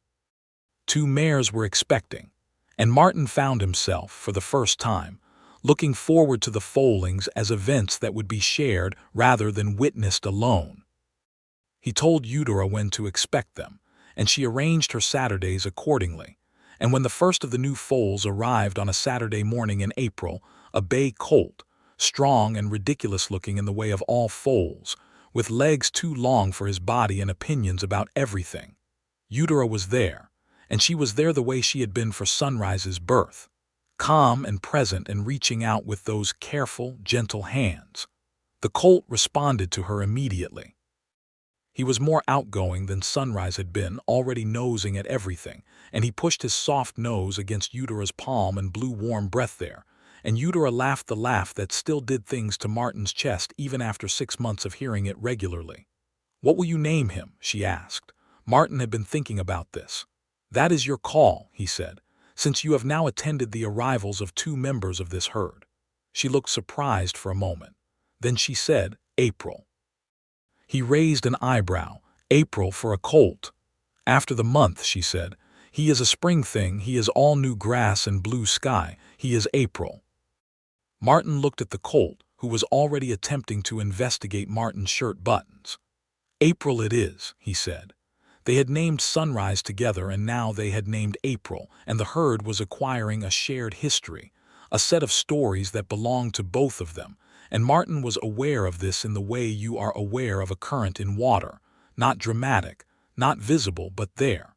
2 mares were expecting, and Martin found himself, for the first time, looking forward to the foalings as events that would be shared rather than witnessed alone. He told Eudora when to expect them, and she arranged her Saturdays accordingly. And when the first of the new foals arrived on a Saturday morning in April, a bay colt, strong and ridiculous-looking in the way of all foals, with legs too long for his body and opinions about everything, Eudora was there, and she was there the way she had been for Sunrise's birth, calm and present and reaching out with those careful, gentle hands. The colt responded to her immediately. He was more outgoing than Sunrise had been, already nosing at everything, and he pushed his soft nose against Eudora's palm and blew warm breath there, and Eudora laughed the laugh that still did things to Martin's chest even after 6 months of hearing it regularly. "What will you name him?" she asked. Martin had been thinking about this. "That is your call," he said, "since you have now attended the arrivals of 2 members of this herd." She looked surprised for a moment. Then she said, "April." He raised an eyebrow. "April for a colt." "After the month," she said. "He is a spring thing, he is all new grass and blue sky, he is April." Martin looked at the colt, who was already attempting to investigate Martin's shirt buttons. "April it is," he said. They had named Sunrise together and now they had named April, and the herd was acquiring a shared history, a set of stories that belonged to both of them, and Martin was aware of this in the way you are aware of a current in water, not dramatic, not visible, but there.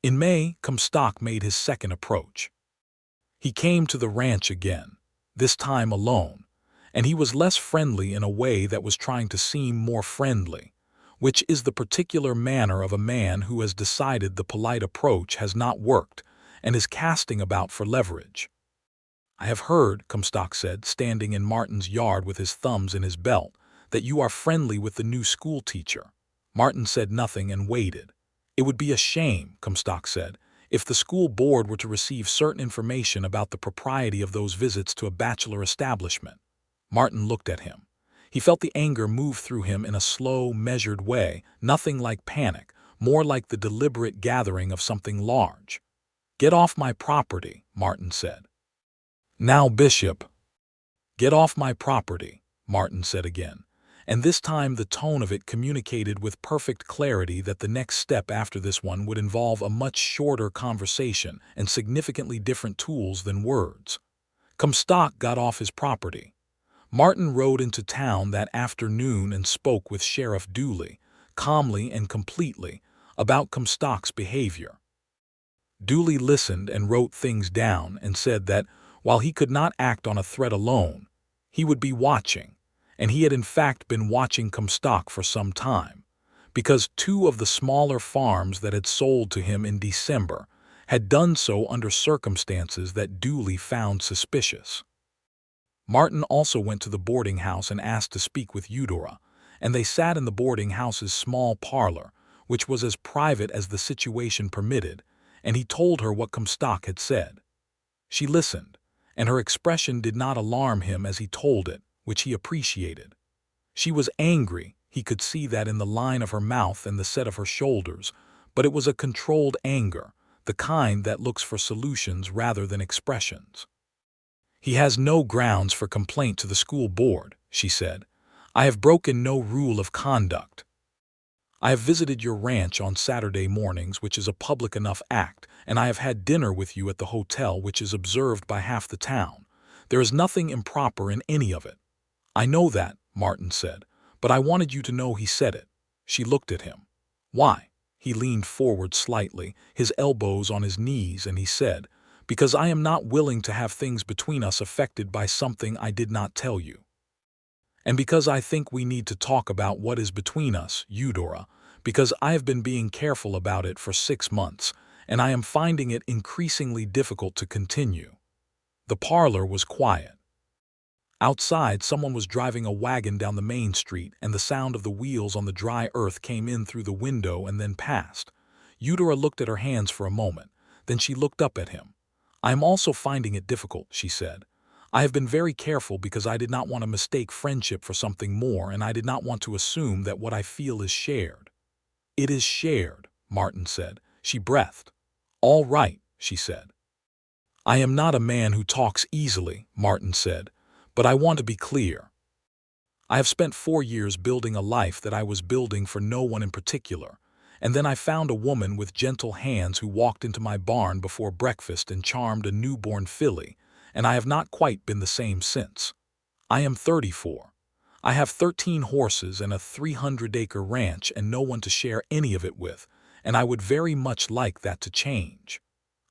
In May, Comstock made his second approach. He came to the ranch again, this time alone, and he was less friendly in a way that was trying to seem more friendly, which is the particular manner of a man who has decided the polite approach has not worked and is casting about for leverage. "I have heard," Comstock said, standing in Martin's yard with his thumbs in his belt, "that you are friendly with the new school teacher." Martin said nothing and waited. "It would be a shame," Comstock said, "if the school board were to receive certain information about the propriety of those visits to a bachelor establishment." Martin looked at him. He felt the anger move through him in a slow, measured way, nothing like panic, more like the deliberate gathering of something large. "Get off my property," Martin said. "Now, Bishop." "Get off my property," Martin said again, and this time the tone of it communicated with perfect clarity that the next step after this one would involve a much shorter conversation and significantly different tools than words. Comstock got off his property. Martin rode into town that afternoon and spoke with Sheriff Dooley, calmly and completely, about Comstock's behavior. Dooley listened and wrote things down and said that, while he could not act on a threat alone, he would be watching, and he had in fact been watching Comstock for some time, because two of the smaller farms that had sold to him in December had done so under circumstances that Dooley found suspicious. Martin also went to the boarding house and asked to speak with Eudora, and they sat in the boarding house's small parlor, which was as private as the situation permitted, and he told her what Comstock had said. She listened, and her expression did not alarm him as he told it, which he appreciated. She was angry, he could see that in the line of her mouth and the set of her shoulders, but it was a controlled anger, the kind that looks for solutions rather than expressions. "He has no grounds for complaint to the school board," she said. "I have broken no rule of conduct. I have visited your ranch on Saturday mornings, which is a public enough act, and I have had dinner with you at the hotel, which is observed by half the town. There is nothing improper in any of it." "I know that," Martin said, "but I wanted you to know he said it." She looked at him. "Why?" He leaned forward slightly, his elbows on his knees, and he said, "Because I am not willing to have things between us affected by something I did not tell you. And because I think we need to talk about what is between us, Eudora, because I have been being careful about it for 6 months, and I am finding it increasingly difficult to continue." The parlor was quiet. Outside, someone was driving a wagon down the main street, and the sound of the wheels on the dry earth came in through the window and then passed. Eudora looked at her hands for a moment. Then she looked up at him. "I am also finding it difficult," she said. "I have been very careful because I did not want to mistake friendship for something more, and I did not want to assume that what I feel is shared." "It is shared," Martin said. She breathed. "All right," she said. "I am not a man who talks easily," Martin said, "but I want to be clear. I have spent 4 years building a life that I was building for no one in particular, and then I found a woman with gentle hands who walked into my barn before breakfast and charmed a newborn filly, and I have not quite been the same since. I am 34. I have 13 horses and a 300-acre ranch and no one to share any of it with, and I would very much like that to change.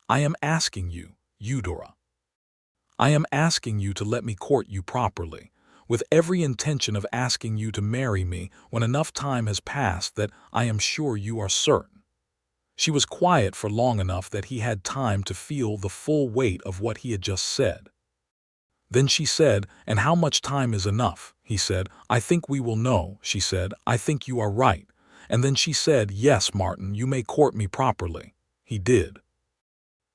I am asking you, Eudora. I am asking you to let me court you properly, with every intention of asking you to marry me when enough time has passed that I am sure you are certain." She was quiet for long enough that he had time to feel the full weight of what he had just said. Then she said, "And how much time is enough?" He said, "I think we will know." She said, "I think you are right." And then she said, "Yes, Martin, you may court me properly." He did.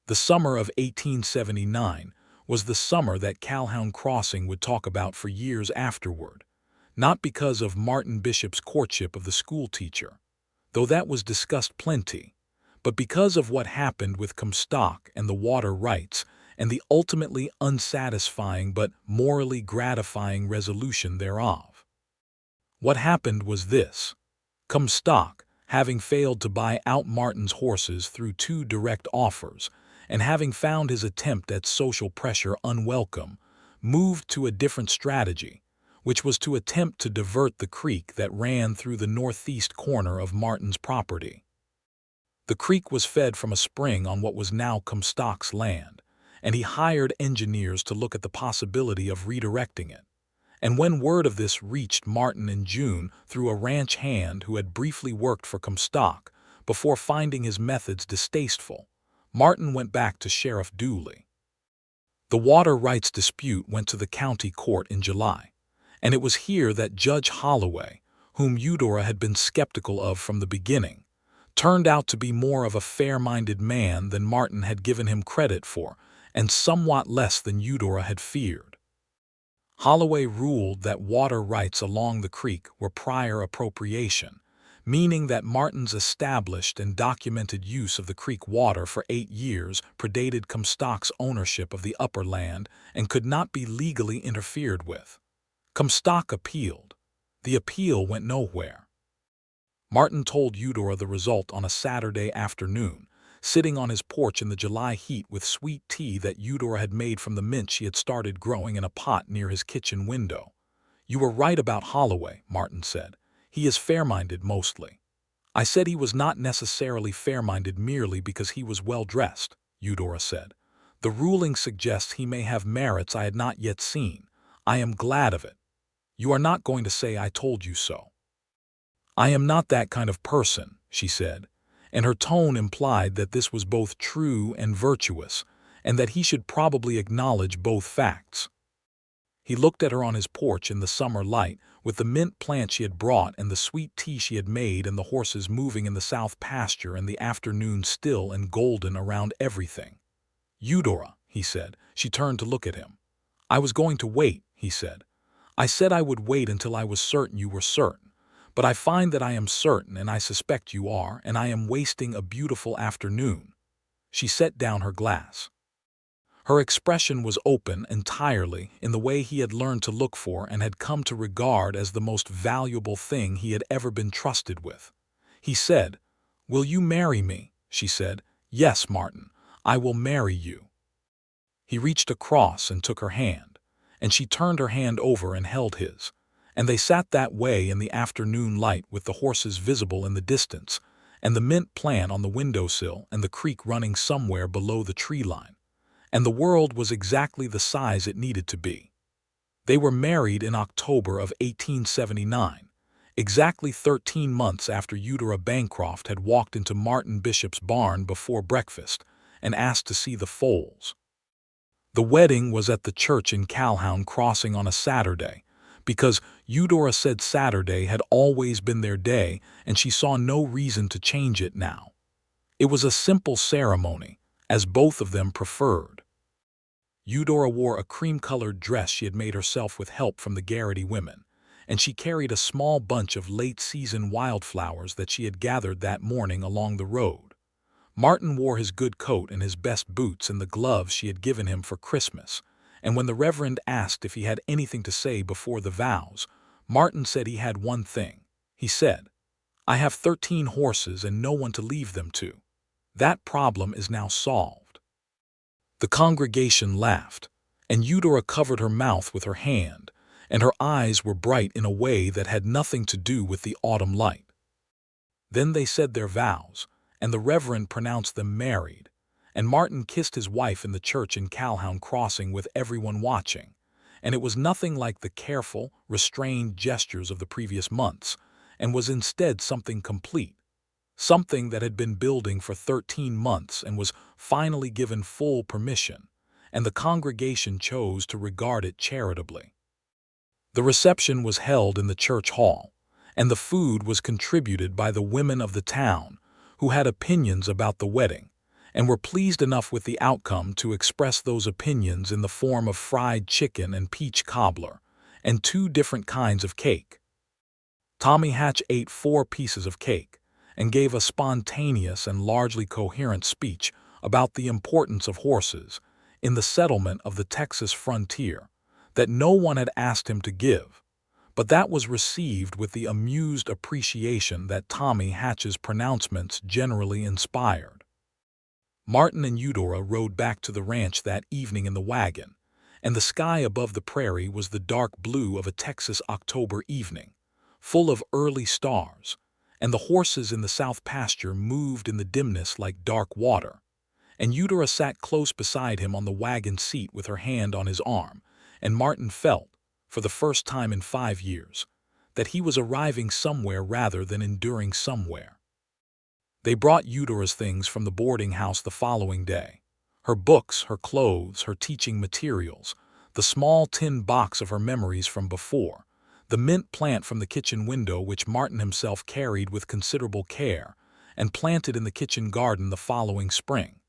The summer of 1879 was the summer that Calhoun Crossing would talk about for years afterward, not because of Martin Bishop's courtship of the schoolteacher, though that was discussed plenty, but because of what happened with Comstock and the water rights and the ultimately unsatisfying but morally gratifying resolution thereof. What happened was this. Comstock, having failed to buy out Martin's horses through 2 direct offers, and having found his attempt at social pressure unwelcome, moved to a different strategy, which was to attempt to divert the creek that ran through the northeast corner of Martin's property. The creek was fed from a spring on what was now Comstock's land, and he hired engineers to look at the possibility of redirecting it. And when word of this reached Martin in June through a ranch hand who had briefly worked for Comstock before finding his methods distasteful, Martin went back to Sheriff Dooley. The water rights dispute went to the county court in July, and it was here that Judge Holloway, whom Eudora had been skeptical of from the beginning, turned out to be more of a fair-minded man than Martin had given him credit for, and somewhat less than Eudora had feared. Holloway ruled that water rights along the creek were prior appropriation, meaning that Martin's established and documented use of the creek water for 8 years predated Comstock's ownership of the upper land and could not be legally interfered with. Comstock appealed. The appeal went nowhere. Martin told Eudora the result on a Saturday afternoon, sitting on his porch in the July heat with sweet tea that Eudora had made from the mint she had started growing in a pot near his kitchen window. "You were right about Holloway," Martin said. "He is fair-minded mostly." "I said he was not necessarily fair-minded merely because he was well-dressed," Eudora said. "The ruling suggests he may have merits I had not yet seen. I am glad of it. You are not going to say I told you so." "I am not that kind of person," she said, and her tone implied that this was both true and virtuous, and that he should probably acknowledge both facts. He looked at her on his porch in the summer light, with the mint plant she had brought and the sweet tea she had made and the horses moving in the south pasture and the afternoon still and golden around everything. "Eudora," he said. She turned to look at him. "I was going to wait," he said. "I said I would wait until I was certain you were certain. But I find that I am certain, and I suspect you are, and I am wasting a beautiful afternoon." She set down her glass. Her expression was open entirely in the way he had learned to look for and had come to regard as the most valuable thing he had ever been trusted with. He said, "Will you marry me?" She said, "Yes, Martin, I will marry you." He reached across and took her hand, and she turned her hand over and held his, and they sat that way in the afternoon light with the horses visible in the distance, and the mint plant on the windowsill and the creek running somewhere below the tree line. And the world was exactly the size it needed to be. They were married in October of 1879, exactly 13 months after Eudora Bancroft had walked into Martin Bishop's barn before breakfast and asked to see the foals. The wedding was at the church in Calhoun Crossing on a Saturday, because Eudora said Saturday had always been their day and she saw no reason to change it now. It was a simple ceremony, as both of them preferred. Eudora wore a cream-colored dress she had made herself with help from the Garrity women, and she carried a small bunch of late-season wildflowers that she had gathered that morning along the road. Martin wore his good coat and his best boots and the gloves she had given him for Christmas, and when the Reverend asked if he had anything to say before the vows, Martin said he had one thing. He said, "I have 13 horses and no one to leave them to. That problem is now solved." The congregation laughed, and Eudora covered her mouth with her hand, and her eyes were bright in a way that had nothing to do with the autumn light. Then they said their vows, and the Reverend pronounced them married, and Martin kissed his wife in the church in Calhoun Crossing with everyone watching, and it was nothing like the careful, restrained gestures of the previous months, and was instead something complete. Something that had been building for 13 months and was finally given full permission, and the congregation chose to regard it charitably. The reception was held in the church hall, and the food was contributed by the women of the town, who had opinions about the wedding, and were pleased enough with the outcome to express those opinions in the form of fried chicken and peach cobbler, and 2 different kinds of cake. Tommy Hatch ate 4 pieces of cake, and gave a spontaneous and largely coherent speech about the importance of horses in the settlement of the Texas frontier that no one had asked him to give, but that was received with the amused appreciation that Tommy Hatch's pronouncements generally inspired. Martin and Eudora rode back to the ranch that evening in the wagon, and the sky above the prairie was the dark blue of a Texas October evening, full of early stars, and the horses in the south pasture moved in the dimness like dark water, and Eudora sat close beside him on the wagon seat with her hand on his arm, and Martin felt, for the first time in 5 years, that he was arriving somewhere rather than enduring somewhere. They brought Eudora's things from the boarding house the following day: her books, her clothes, her teaching materials, the small tin box of her memories from before, the mint plant from the kitchen window which Martin himself carried with considerable care and planted in the kitchen garden the following spring.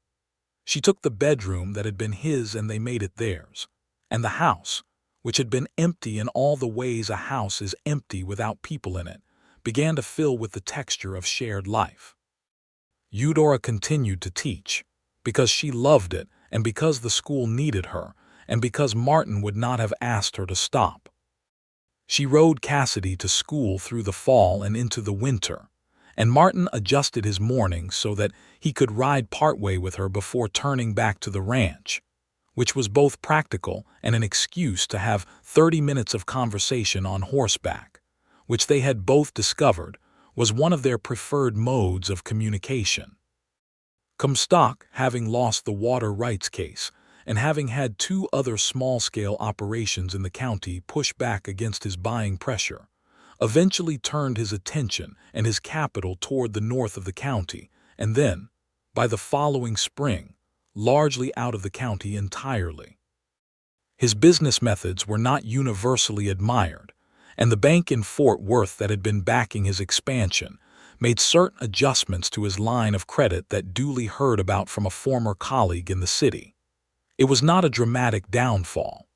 She took the bedroom that had been his and they made it theirs, and the house, which had been empty in all the ways a house is empty without people in it, began to fill with the texture of shared life. Eudora continued to teach, because she loved it and because the school needed her, and because Martin would not have asked her to stop. She rode Cassidy to school through the fall and into the winter, and Martin adjusted his mornings so that he could ride partway with her before turning back to the ranch, which was both practical and an excuse to have 30 minutes of conversation on horseback, which they had both discovered was one of their preferred modes of communication. Comstock, having lost the water rights case, and having had 2 other small-scale operations in the county push back against his buying pressure, eventually turned his attention and his capital toward the north of the county, and then, by the following spring, largely out of the county entirely. His business methods were not universally admired, and the bank in Fort Worth that had been backing his expansion made certain adjustments to his line of credit that Dooley heard about from a former colleague in the city. It was not a dramatic downfall.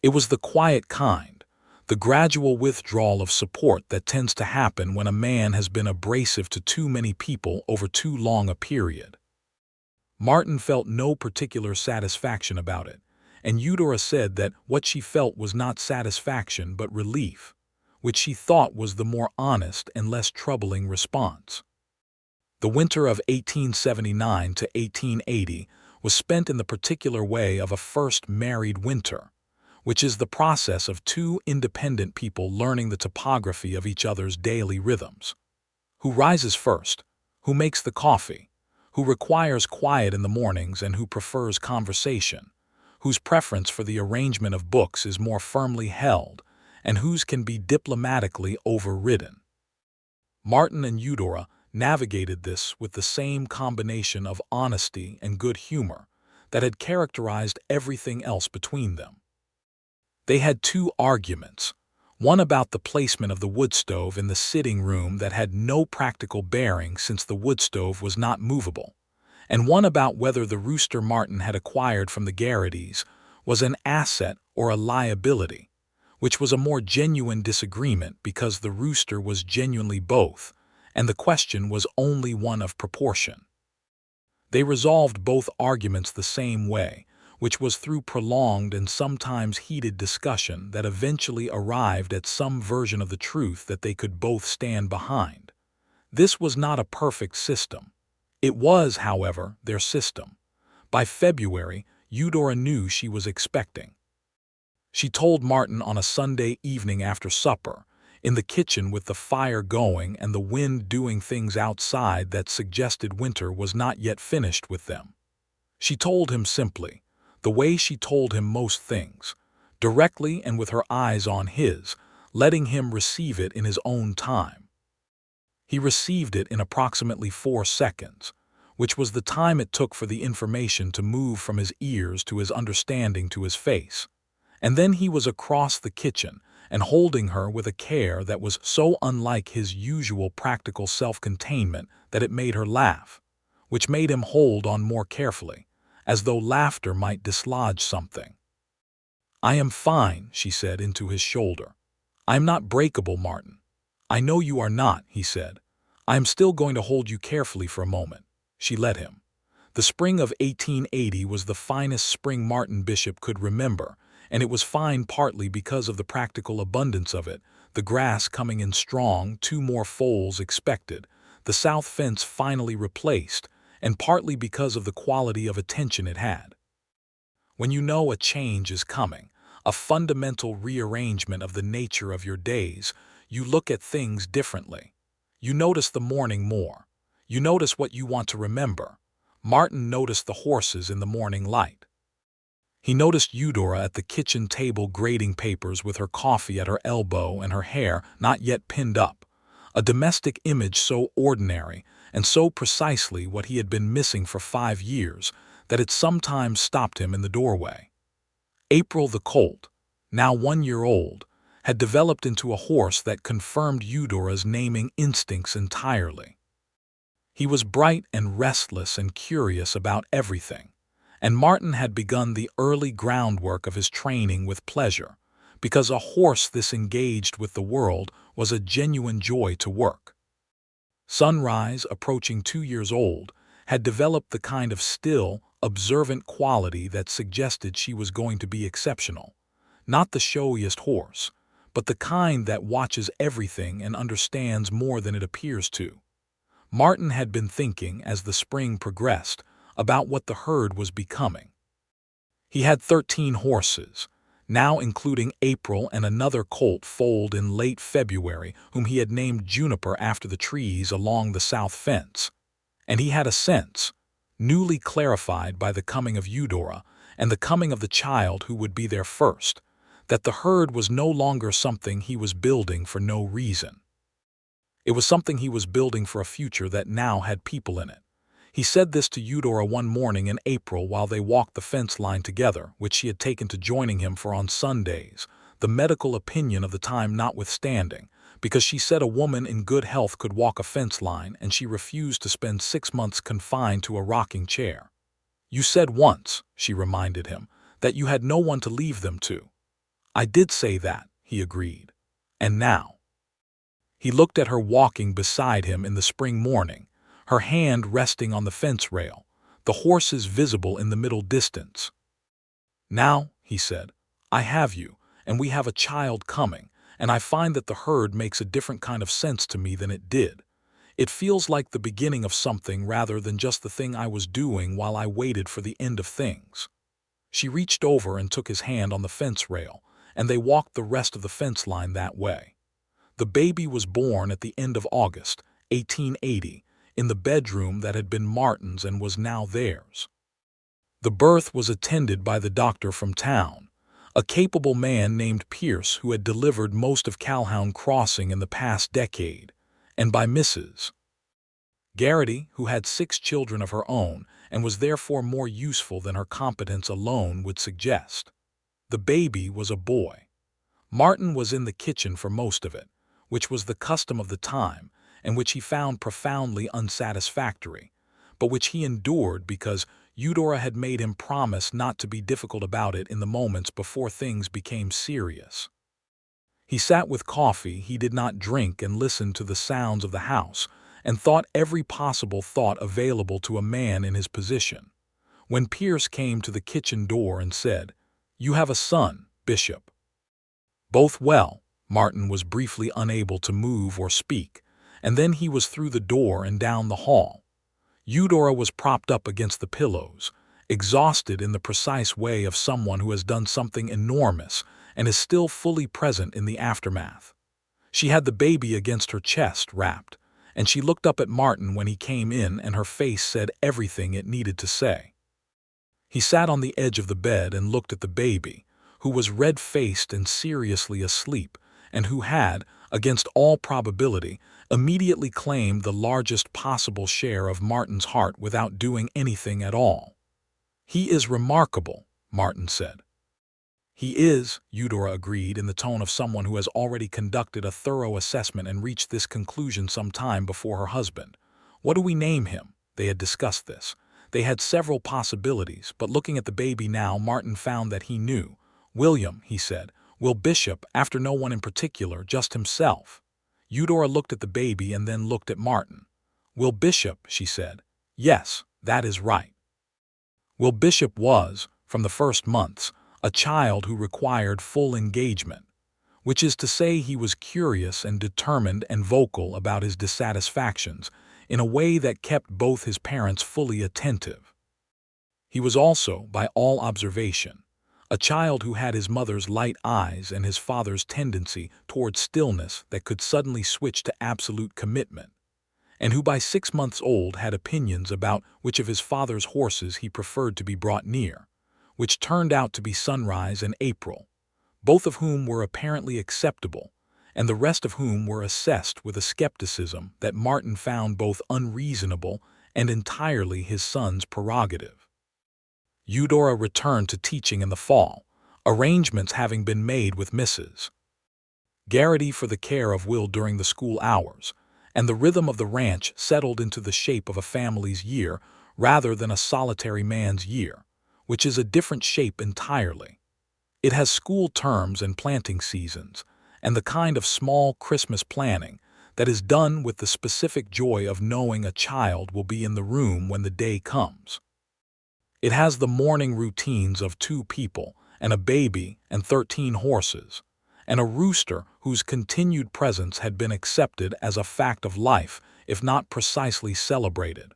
It was the quiet kind, the gradual withdrawal of support that tends to happen when a man has been abrasive to too many people over too long a period. Martin felt no particular satisfaction about it, and Eudora said that what she felt was not satisfaction but relief, which she thought was the more honest and less troubling response. The winter of 1879 to 1880 was spent in the particular way of a first married winter, which is the process of 2 independent people learning the topography of each other's daily rhythms. Who rises first? Who makes the coffee? Who requires quiet in the mornings and who prefers conversation? Whose preference for the arrangement of books is more firmly held, and whose can be diplomatically overridden? Martin and Eudora navigated this with the same combination of honesty and good humor that had characterized everything else between them. They had 2 arguments, one about the placement of the wood stove in the sitting room that had no practical bearing since the wood stove was not movable, and one about whether the rooster Martin had acquired from the Garrities was an asset or a liability, which was a more genuine disagreement because the rooster was genuinely both, and the question was only one of proportion. They resolved both arguments the same way, which was through prolonged and sometimes heated discussion that eventually arrived at some version of the truth that they could both stand behind. This was not a perfect system. It was, however, their system. By February, Eudora knew she was expecting. She told Martin on a Sunday evening after supper, in the kitchen with the fire going and the wind doing things outside that suggested winter was not yet finished with them. She told him simply, the way she told him most things, directly and with her eyes on his, letting him receive it in his own time. He received it in approximately 4 seconds, which was the time it took for the information to move from his ears to his understanding to his face. And then he was across the kitchen and holding her with a care that was so unlike his usual practical self-containment that it made her laugh, which made him hold on more carefully, as though laughter might dislodge something. "I am fine," she said into his shoulder. "I am not breakable, Martin." "I know you are not," he said. "I am still going to hold you carefully for a moment." She let him. The spring of 1880 was the finest spring Martin Bishop could remember, and it was fine partly because of the practical abundance of it, the grass coming in strong, 2 more foals expected, the south fence finally replaced, and partly because of the quality of attention it had. When you know a change is coming, a fundamental rearrangement of the nature of your days, you look at things differently. You notice the morning more. You notice what you want to remember. Martin noticed the horses in the morning light. He noticed Eudora at the kitchen table grading papers with her coffee at her elbow and her hair not yet pinned up, a domestic image so ordinary and so precisely what he had been missing for 5 years that it sometimes stopped him in the doorway. April the colt, now 1 year old, had developed into a horse that confirmed Eudora's naming instincts entirely. He was bright and restless and curious about everything, and Martin had begun the early groundwork of his training with pleasure, because a horse this engaged with the world was a genuine joy to work. Sunrise, approaching 2 years old, had developed the kind of still, observant quality that suggested she was going to be exceptional. Not the showiest horse, but the kind that watches everything and understands more than it appears to. Martin had been thinking, as the spring progressed, about what the herd was becoming. He had 13 horses, now including April and another colt foaled in late February whom he had named Juniper after the trees along the south fence. And he had a sense, newly clarified by the coming of Eudora and the coming of the child who would be there first, that the herd was no longer something he was building for no reason. It was something he was building for a future that now had people in it. He said this to Eudora one morning in April while they walked the fence line together, which she had taken to joining him for on Sundays, the medical opinion of the time notwithstanding, because she said a woman in good health could walk a fence line and she refused to spend 6 months confined to a rocking chair. "You said once," she reminded him, "that you had no one to leave them to." "I did say that," he agreed. "And now?" He looked at her walking beside him in the spring morning, her hand resting on the fence rail, the horses visible in the middle distance. "Now," he said, "I have you, and we have a child coming, and I find that the herd makes a different kind of sense to me than it did. It feels like the beginning of something rather than just the thing I was doing while I waited for the end of things." She reached over and took his hand on the fence rail, and they walked the rest of the fence line that way. The baby was born at the end of August, 1880, in the bedroom that had been Martin's and was now theirs. The birth was attended by the doctor from town, a capable man named Pierce who had delivered most of Calhoun Crossing in the past decade, and by Mrs. Garrity, who had 6 children of her own and was therefore more useful than her competence alone would suggest. The baby was a boy. Martin was in the kitchen for most of it, which was the custom of the time, and which he found profoundly unsatisfactory, but which he endured because Eudora had made him promise not to be difficult about it in the moments before things became serious. He sat with coffee he did not drink and listened to the sounds of the house, and thought every possible thought available to a man in his position, when Pierce came to the kitchen door and said, "You have a son, Bishop." "Both well." Martin was briefly unable to move or speak, and then he was through the door and down the hall. Eudora was propped up against the pillows, exhausted in the precise way of someone who has done something enormous and is still fully present in the aftermath. She had the baby against her chest, wrapped, and she looked up at Martin when he came in, and her face said everything it needed to say. He sat on the edge of the bed and looked at the baby, who was red-faced and seriously asleep, and who had, against all probability, immediately claimed the largest possible share of Martin's heart without doing anything at all. "He is remarkable," Martin said. "He is," Eudora agreed in the tone of someone who has already conducted a thorough assessment and reached this conclusion some time before her husband. "What do we name him?" They had discussed this. They had several possibilities, but looking at the baby now, Martin found that he knew. "William," he said. "Will Bishop, after no one in particular, just himself." Eudora looked at the baby and then looked at Martin. "Will Bishop," she said. "Yes, that is right." Will Bishop was, from the first months, a child who required full engagement, which is to say he was curious and determined and vocal about his dissatisfactions in a way that kept both his parents fully attentive. He was also, by all observation, a child who had his mother's light eyes and his father's tendency toward stillness that could suddenly switch to absolute commitment, and who by 6 months old had opinions about which of his father's horses he preferred to be brought near, which turned out to be Sunrise and April, both of whom were apparently acceptable, and the rest of whom were assessed with a skepticism that Martin found both unreasonable and entirely his son's prerogative. Eudora returned to teaching in the fall, arrangements having been made with Mrs. Garrity for the care of Will during the school hours, and the rhythm of the ranch settled into the shape of a family's year rather than a solitary man's year, which is a different shape entirely. It has school terms and planting seasons, and the kind of small Christmas planning that is done with the specific joy of knowing a child will be in the room when the day comes. It has the morning routines of 2 people, and a baby and 13 horses, and a rooster whose continued presence had been accepted as a fact of life, if not precisely celebrated.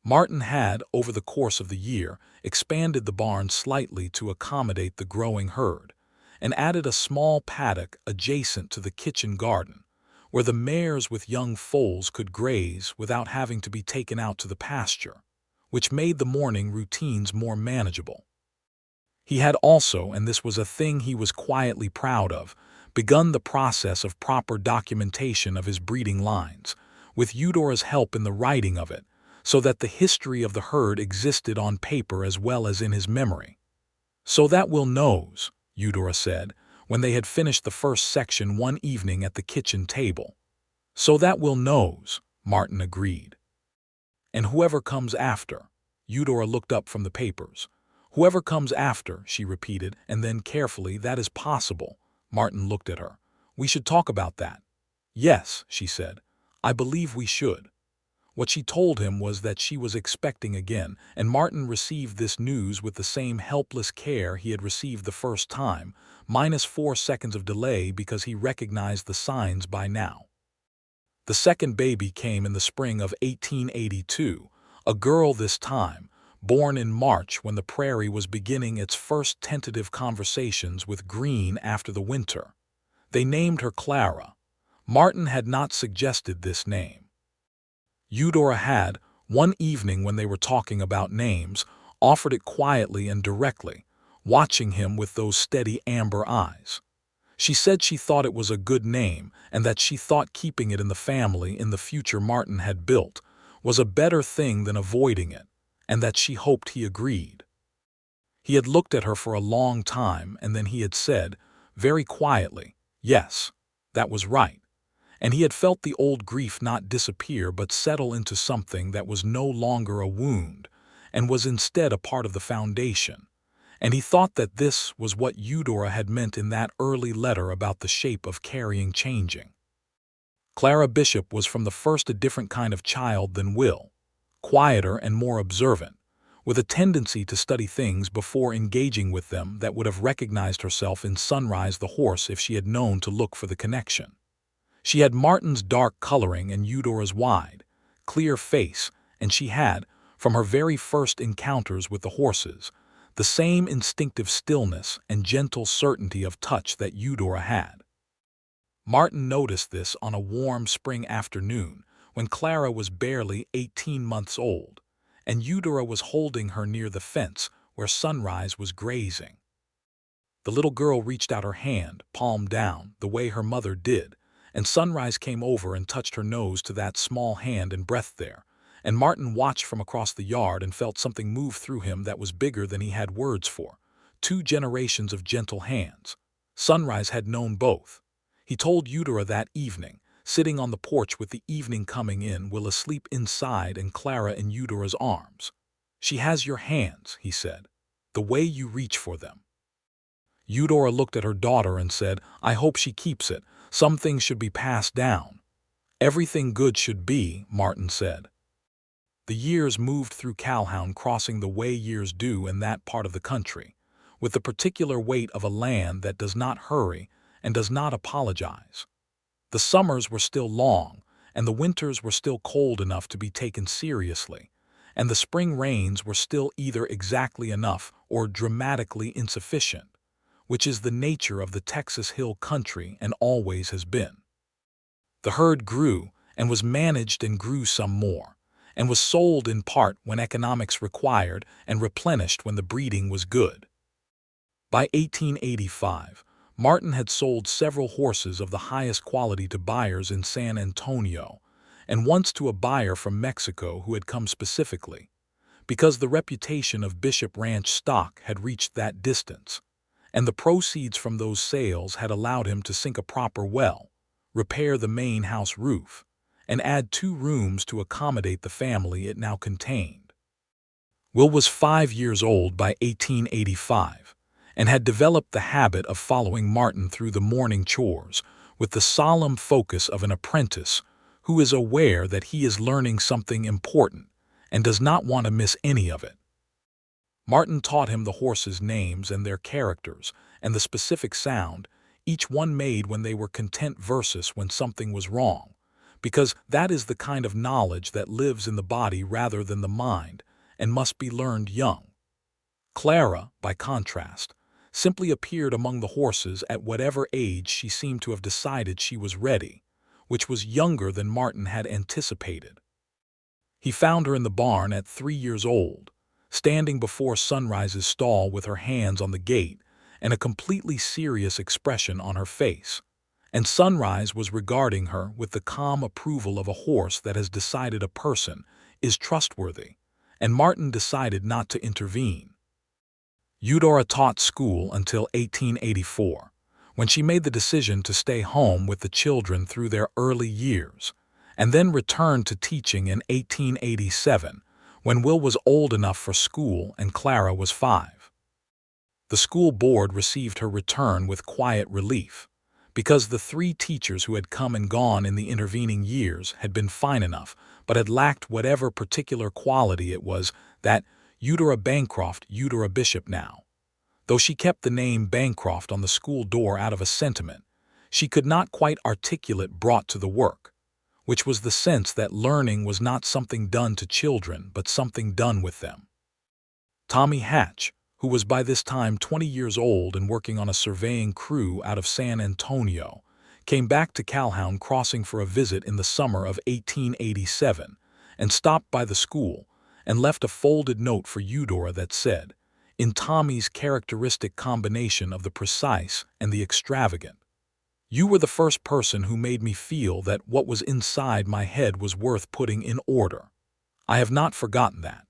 Martin had, over the course of the year, expanded the barn slightly to accommodate the growing herd, and added a small paddock adjacent to the kitchen garden, where the mares with young foals could graze without having to be taken out to the pasture, which made the morning routines more manageable. He had also, and this was a thing he was quietly proud of, begun the process of proper documentation of his breeding lines, with Eudora's help in the writing of it, so that the history of the herd existed on paper as well as in his memory. "So that Will knows," Eudora said, when they had finished the first section one evening at the kitchen table. "So that Will knows," Martin agreed. "And whoever comes after." Eudora looked up from the papers. "Whoever comes after," she repeated, and then carefully, "that is possible." Martin looked at her. "We should talk about that." "Yes," she said. "I believe we should." What she told him was that she was expecting again, and Martin received this news with the same helpless care he had received the first time, minus 4 seconds of delay because he recognized the signs by now. The second baby came in the spring of 1882, a girl this time, born in March when the prairie was beginning its first tentative conversations with green after the winter. They named her Clara. Martin had not suggested this name. Eudora had, one evening when they were talking about names, offered it quietly and directly, watching him with those steady amber eyes. She said she thought it was a good name and that she thought keeping it in the family in the future Martin had built was a better thing than avoiding it, and that she hoped he agreed. He had looked at her for a long time, and then he had said, very quietly, yes, that was right. And he had felt the old grief not disappear but settle into something that was no longer a wound, and was instead a part of the foundation. And he thought that this was what Eudora had meant in that early letter about the shape of carrying changing. Clara Bishop was from the first a different kind of child than Will, quieter and more observant, with a tendency to study things before engaging with them that would have recognized herself in Sunrise the horse if she had known to look for the connection. She had Martin's dark coloring and Eudora's wide, clear face, and she had, from her very first encounters with the horses, the same instinctive stillness and gentle certainty of touch that Eudora had. Martin noticed this on a warm spring afternoon when Clara was barely 18 months old, and Eudora was holding her near the fence where Sunrise was grazing. The little girl reached out her hand, palm down, the way her mother did, and Sunrise came over and touched her nose to that small hand and breath there, and Martin watched from across the yard and felt something move through him that was bigger than he had words for. 2 generations of gentle hands. Sunrise had known both. He told Eudora that evening, sitting on the porch with the evening coming in, Will asleep inside and Clara in Eudora's arms. "She has your hands," he said, "the way you reach for them." Eudora looked at her daughter and said, "I hope she keeps it. Some things should be passed down." "Everything good should be," Martin said. The years moved through Calhoun, crossing the way years do in that part of the country, with the particular weight of a land that does not hurry and does not apologize. The summers were still long, and the winters were still cold enough to be taken seriously, and the spring rains were still either exactly enough or dramatically insufficient, which is the nature of the Texas Hill Country and always has been. The herd grew and was managed and grew some more, and was sold in part when economics required and replenished when the breeding was good. By 1885, Martin had sold several horses of the highest quality to buyers in San Antonio, and once to a buyer from Mexico who had come specifically, because the reputation of Bishop Ranch stock had reached that distance, and the proceeds from those sales had allowed him to sink a proper well, repair the main house roof, and add 2 rooms to accommodate the family it now contained. Will was 5 years old by 1885, and had developed the habit of following Martin through the morning chores with the solemn focus of an apprentice who is aware that he is learning something important and does not want to miss any of it. Martin taught him the horses' names and their characters and the specific sound each one made when they were content versus when something was wrong, because that is the kind of knowledge that lives in the body rather than the mind and must be learned young. Clara, by contrast, simply appeared among the horses at whatever age she seemed to have decided she was ready, which was younger than Martin had anticipated. He found her in the barn at 3 years old, standing before Sunrise's stall with her hands on the gate and a completely serious expression on her face, and Sunrise was regarding her with the calm approval of a horse that has decided a person is trustworthy, and Martin decided not to intervene. Eudora taught school until 1884, when she made the decision to stay home with the children through their early years, and then returned to teaching in 1887, when Will was old enough for school and Clara was 5. The school board received her return with quiet relief, because the 3 teachers who had come and gone in the intervening years had been fine enough, but had lacked whatever particular quality it was that Eudora Bancroft, Eudora Bishop now. Though she kept the name Bancroft on the school door out of a sentiment, she could not quite articulate brought to the work, which was the sense that learning was not something done to children but something done with them. Tommy Hatch, who was by this time 20 years old and working on a surveying crew out of San Antonio, came back to Calhoun Crossing for a visit in the summer of 1887 and stopped by the school and left a folded note for Eudora that said, in Tommy's characteristic combination of the precise and the extravagant, "You were the first person who made me feel that what was inside my head was worth putting in order. I have not forgotten that."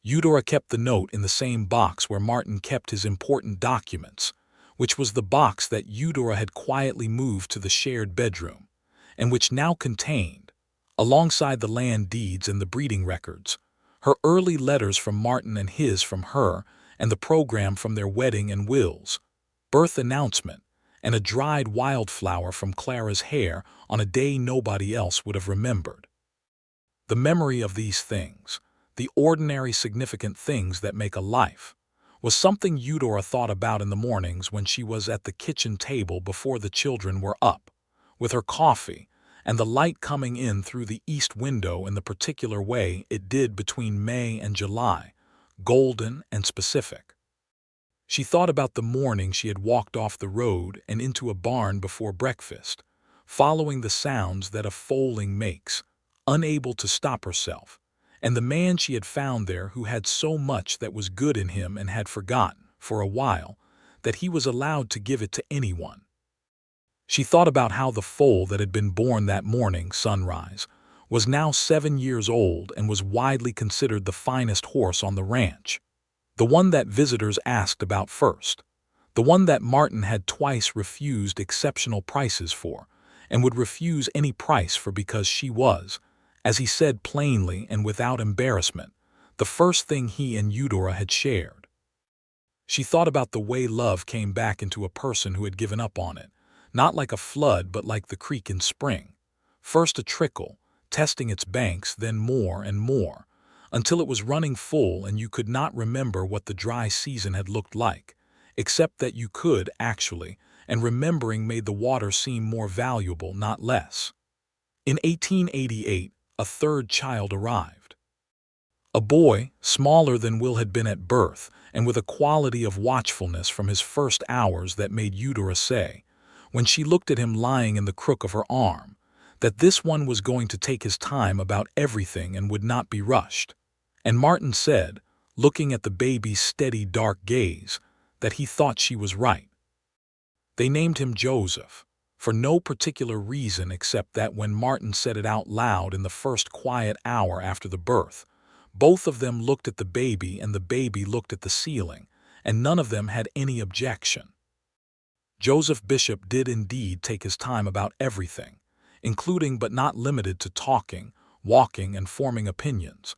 Eudora kept the note in the same box where Martin kept his important documents, which was the box that Eudora had quietly moved to the shared bedroom, and which now contained, alongside the land deeds and the breeding records, her early letters from Martin and his from her, and the program from their wedding and Will's birth announcement, and a dried wildflower from Clara's hair on a day nobody else would have remembered. The memory of these things, the ordinary significant things that make a life, was something Eudora thought about in the mornings when she was at the kitchen table before the children were up, with her coffee, and the light coming in through the east window in the particular way it did between May and July, golden and specific. She thought about the morning she had walked off the road and into a barn before breakfast, following the sounds that a foaling makes, unable to stop herself, and the man she had found there who had so much that was good in him and had forgotten, for a while, that he was allowed to give it to anyone. She thought about how the foal that had been born that morning, Sunrise, was now 7 years old and was widely considered the finest horse on the ranch, the one that visitors asked about first, the one that Martin had twice refused exceptional prices for, and would refuse any price for because she was, as he said plainly and without embarrassment, the first thing he and Eudora had shared. She thought about the way love came back into a person who had given up on it, not like a flood but like the creek in spring, first a trickle, testing its banks, then more and more, until it was running full and you could not remember what the dry season had looked like, except that you could, actually, and remembering made the water seem more valuable, not less. In 1888, a 3rd child arrived. A boy, smaller than Will had been at birth, and with a quality of watchfulness from his first hours that made Eudora say, when she looked at him lying in the crook of her arm, that this one was going to take his time about everything and would not be rushed. And Martin said, looking at the baby's steady dark gaze, that he thought she was right. They named him Joseph, for no particular reason except that when Martin said it out loud in the first quiet hour after the birth, both of them looked at the baby and the baby looked at the ceiling, and none of them had any objection. Joseph Bishop did indeed take his time about everything, including but not limited to talking, walking, and forming opinions,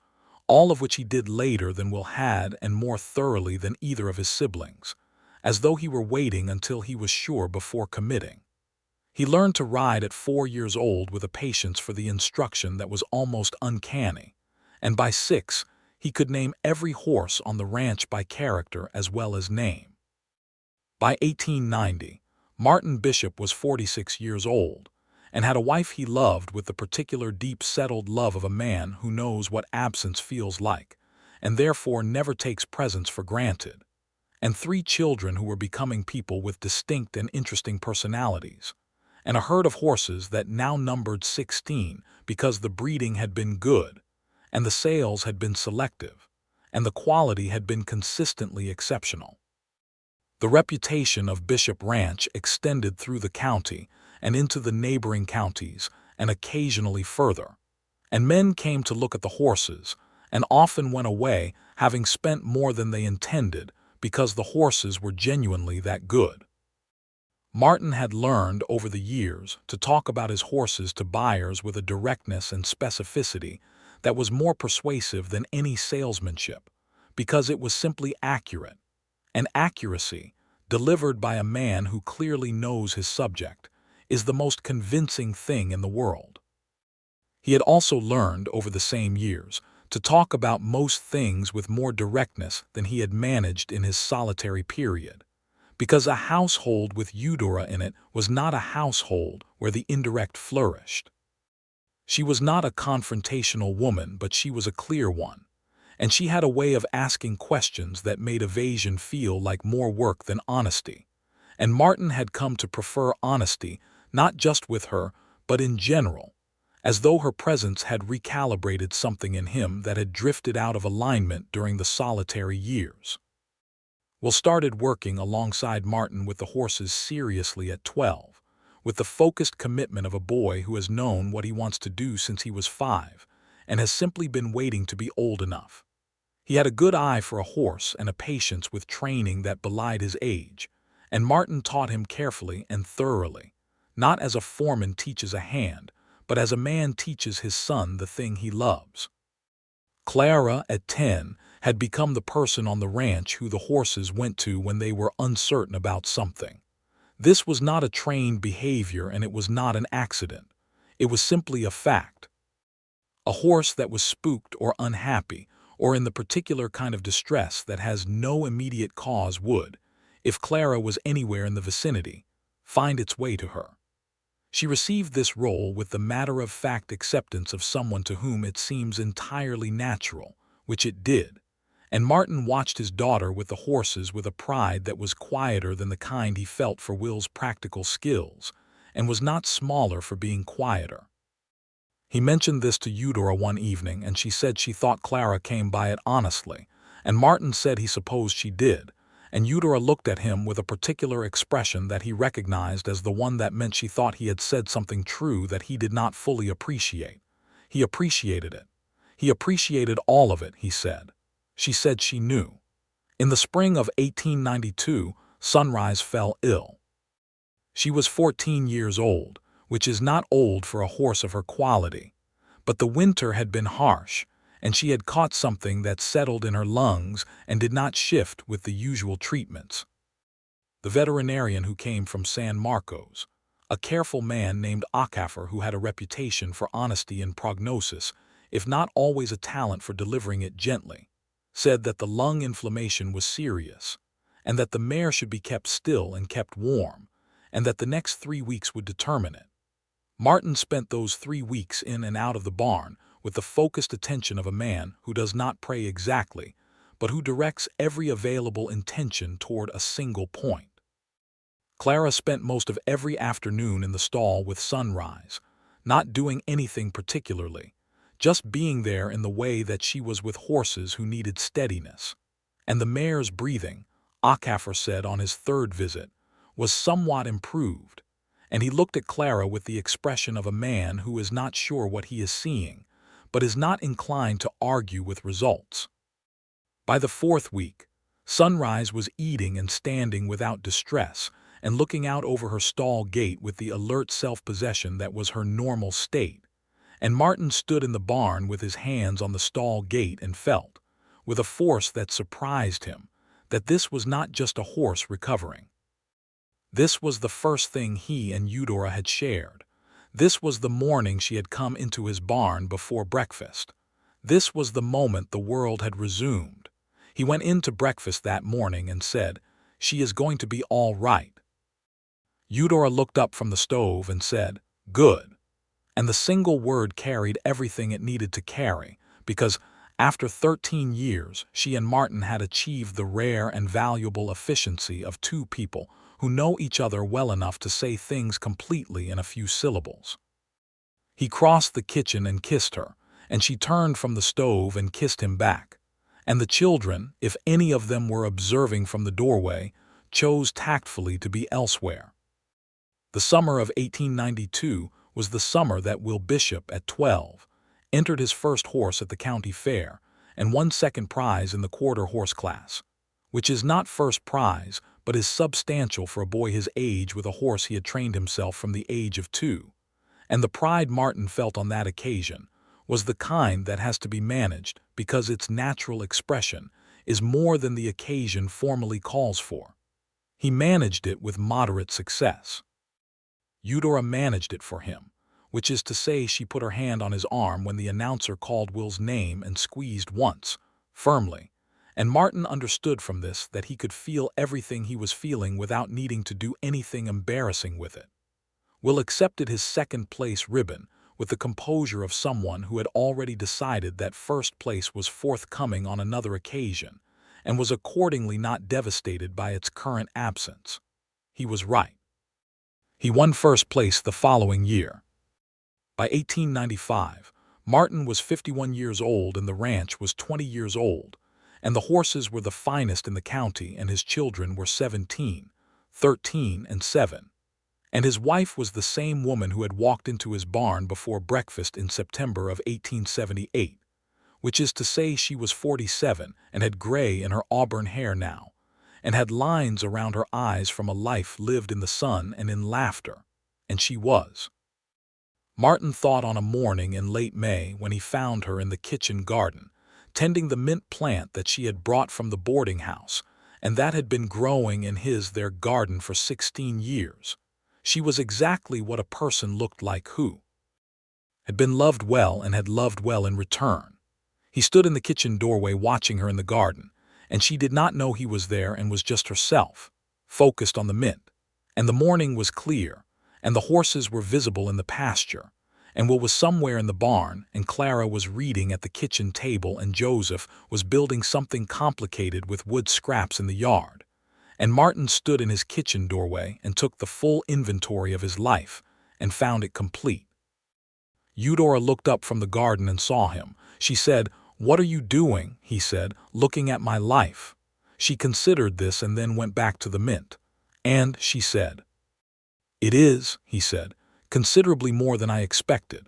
all of which he did later than Will had and more thoroughly than either of his siblings, as though he were waiting until he was sure before committing. He learned to ride at 4 years old with a patience for the instruction that was almost uncanny, and by 6, he could name every horse on the ranch by character as well as name. By 1890, Martin Bishop was 46 years old and had a wife he loved with the particular deep-settled love of a man who knows what absence feels like and therefore never takes presence for granted, and 3 children who were becoming people with distinct and interesting personalities, and a herd of horses that now numbered 16 because the breeding had been good, and the sales had been selective, and the quality had been consistently exceptional. The reputation of Bishop Ranch extended through the county and into the neighboring counties and occasionally further, and men came to look at the horses and often went away having spent more than they intended because the horses were genuinely that good. Martin had learned over the years to talk about his horses to buyers with a directness and specificity that was more persuasive than any salesmanship, because it was simply accurate, and accuracy, delivered by a man who clearly knows his subject, is the most convincing thing in the world. He had also learned over the same years to talk about most things with more directness than he had managed in his solitary period, because a household with Eudora in it was not a household where the indirect flourished. She was not a confrontational woman, but she was a clear one, and she had a way of asking questions that made evasion feel like more work than honesty, and Martin had come to prefer honesty not just with her, but in general, as though her presence had recalibrated something in him that had drifted out of alignment during the solitary years. Will started working alongside Martin with the horses seriously at 12, with the focused commitment of a boy who has known what he wants to do since he was 5, and has simply been waiting to be old enough. He had a good eye for a horse and a patience with training that belied his age, and Martin taught him carefully and thoroughly, not as a foreman teaches a hand, but as a man teaches his son the thing he loves. Clara, at 10, had become the person on the ranch who the horses went to when they were uncertain about something. This was not a trained behavior, and it was not an accident. It was simply a fact. A horse that was spooked or unhappy, or in the particular kind of distress that has no immediate cause would, if Clara was anywhere in the vicinity, find its way to her. She received this role with the matter-of-fact acceptance of someone to whom it seems entirely natural, which it did, and Martin watched his daughter with the horses with a pride that was quieter than the kind he felt for Will's practical skills, and was not smaller for being quieter. He mentioned this to Eudora one evening, and she said she thought Clara came by it honestly, and Martin said he supposed she did, and Eudora looked at him with a particular expression that he recognized as the one that meant she thought he had said something true that he did not fully appreciate. He appreciated it. He appreciated all of it, he said. She said she knew. In the spring of 1892, Sunrise fell ill. She was 14 years old, which is not old for a horse of her quality, but the winter had been harsh, and she had caught something that settled in her lungs and did not shift with the usual treatments. The veterinarian who came from San Marcos, a careful man named Acaffer who had a reputation for honesty in prognosis, if not always a talent for delivering it gently, said that the lung inflammation was serious, and that the mare should be kept still and kept warm, and that the next 3 weeks would determine it. Martin spent those 3 weeks in and out of the barn with the focused attention of a man who does not pray exactly, but who directs every available intention toward a single point. Clara spent most of every afternoon in the stall with Sunrise, not doing anything particularly, just being there in the way that she was with horses who needed steadiness. And the mare's breathing, Acaffer said on his 3rd visit, was somewhat improved, and he looked at Clara with the expression of a man who is not sure what he is seeing, but is not inclined to argue with results. By the 4th week, Sunrise was eating and standing without distress and looking out over her stall gate with the alert self-possession that was her normal state, and Martin stood in the barn with his hands on the stall gate and felt, with a force that surprised him, that this was not just a horse recovering. This was the first thing he and Eudora had shared. This was the morning she had come into his barn before breakfast. This was the moment the world had resumed. He went in to breakfast that morning and said, "She is going to be all right." Eudora looked up from the stove and said, "Good." And the single word carried everything it needed to carry, because after 13 years, she and Martin had achieved the rare and valuable efficiency of two people who know each other well enough to say things completely in a few syllables. He crossed the kitchen and kissed her, and she turned from the stove and kissed him back. And the children, if any of them were observing from the doorway, chose tactfully to be elsewhere. The summer of 1892 was the summer that Will Bishop, at 12, entered his first horse at the county fair and won second prize in the quarter horse class, which is not first prize but is substantial for a boy his age with a horse he had trained himself from the age of 2. And the pride Martin felt on that occasion was the kind that has to be managed because its natural expression is more than the occasion formally calls for. He managed it with moderate success. Eudora managed it for him, which is to say she put her hand on his arm when the announcer called Will's name and squeezed once, firmly, and Martin understood from this that he could feel everything he was feeling without needing to do anything embarrassing with it. Will accepted his second-place ribbon with the composure of someone who had already decided that first place was forthcoming on another occasion and was accordingly not devastated by its current absence. He was right. He won first place the following year. By 1895, Martin was 51 years old and the ranch was 20 years old, and the horses were the finest in the county and his children were 17, 13, and 7. And his wife was the same woman who had walked into his barn before breakfast in September of 1878, which is to say she was 47 and had gray in her auburn hair now, and had lines around her eyes from a life lived in the sun and in laughter, and she was. Martin thought on a morning in late May when he found her in the kitchen garden, tending the mint plant that she had brought from the boarding house, and that had been growing in their garden for 16 years. She was exactly what a person looked like who had been loved well and had loved well in return. He stood in the kitchen doorway watching her in the garden, and she did not know he was there and was just herself, focused on the mint. And the morning was clear, and the horses were visible in the pasture, and Will was somewhere in the barn, and Clara was reading at the kitchen table, and Joseph was building something complicated with wood scraps in the yard. And Martin stood in his kitchen doorway and took the full inventory of his life and found it complete. Eudora looked up from the garden and saw him. She said, "What are you doing?" he said, "looking at my life." She considered this and then went back to the mint. "And," she said. "It is," he said, "considerably more than I expected."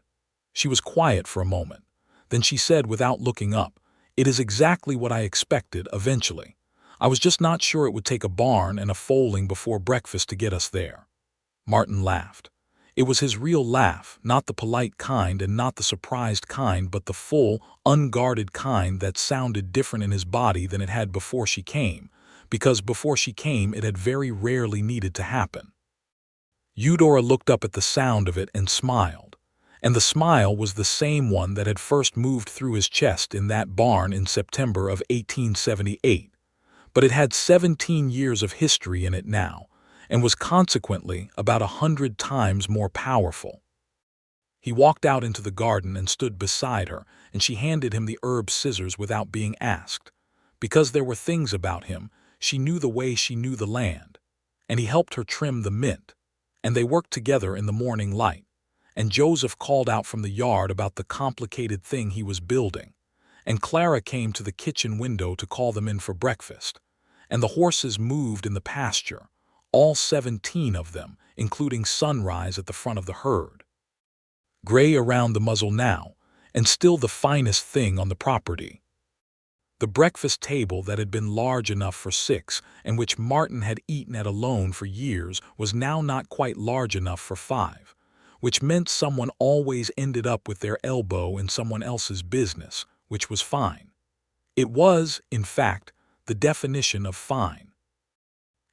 She was quiet for a moment. Then she said without looking up, "It is exactly what I expected eventually. I was just not sure it would take a barn and a foaling before breakfast to get us there." Martin laughed. It was his real laugh, not the polite kind and not the surprised kind, but the full, unguarded kind that sounded different in his body than it had before she came, because before she came it had very rarely needed to happen. Eudora looked up at the sound of it and smiled, and the smile was the same one that had first moved through his chest in that barn in September of 1878, but it had 17 years of history in it now, and was consequently about 100 times more powerful. He walked out into the garden and stood beside her, and she handed him the herb scissors without being asked. Because there were things about him, she knew the way she knew the land, and he helped her trim the mint, and they worked together in the morning light, and Joseph called out from the yard about the complicated thing he was building, and Clara came to the kitchen window to call them in for breakfast, and the horses moved in the pasture, all 17 of them, including Sunrise at the front of the herd. Gray around the muzzle now, and still the finest thing on the property. The breakfast table that had been large enough for 6 and which Martin had eaten at alone for years was now not quite large enough for 5, which meant someone always ended up with their elbow in someone else's business, which was fine. It was, in fact, the definition of fine.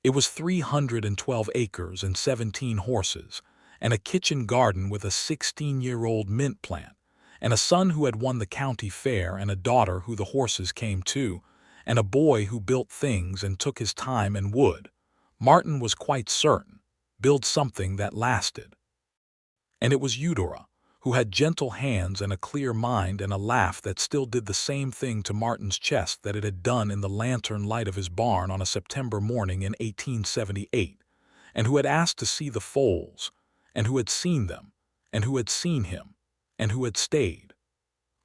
It was 312 acres and 17 horses, and a kitchen garden with a 16-year-old mint plant, and a son who had won the county fair, and a daughter who the horses came to, and a boy who built things and took his time and would, Martin was quite certain, build something that lasted. And it was Eudora, who had gentle hands and a clear mind and a laugh that still did the same thing to Martin's chest that it had done in the lantern light of his barn on a September morning in 1878, and who had asked to see the foals, and who had seen them, and who had seen him, and who had stayed.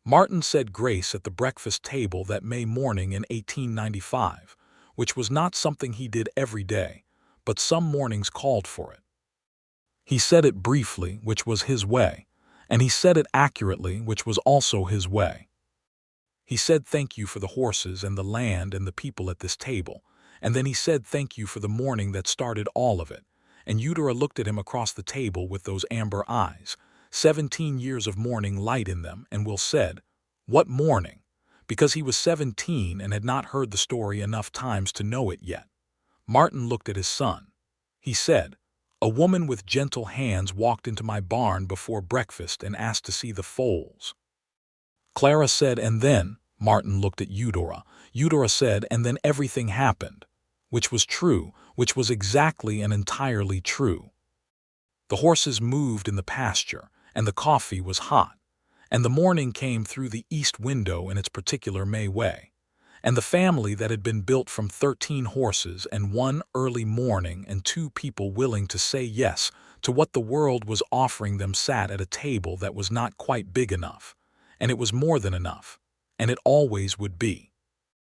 Martin said grace at the breakfast table that May morning in 1895, which was not something he did every day, but some mornings called for it. He said it briefly, which was his way, and he said it accurately, which was also his way. He said thank you for the horses and the land and the people at this table, and then he said thank you for the morning that started all of it, and Eudora looked at him across the table with those amber eyes, 17 years of morning light in them, and Will said, "What morning?" because he was 17 and had not heard the story enough times to know it yet. Martin looked at his son. He said, "A woman with gentle hands walked into my barn before breakfast and asked to see the foals." Clara said, "And then," Martin looked at Eudora. Eudora said, "And then everything happened," which was true, which was exactly and entirely true. The horses moved in the pasture, and the coffee was hot, and the morning came through the east window in its particular May way, and the family that had been built from 13 horses and one early morning and 2 people willing to say yes to what the world was offering them sat at a table that was not quite big enough, and it was more than enough, and it always would be.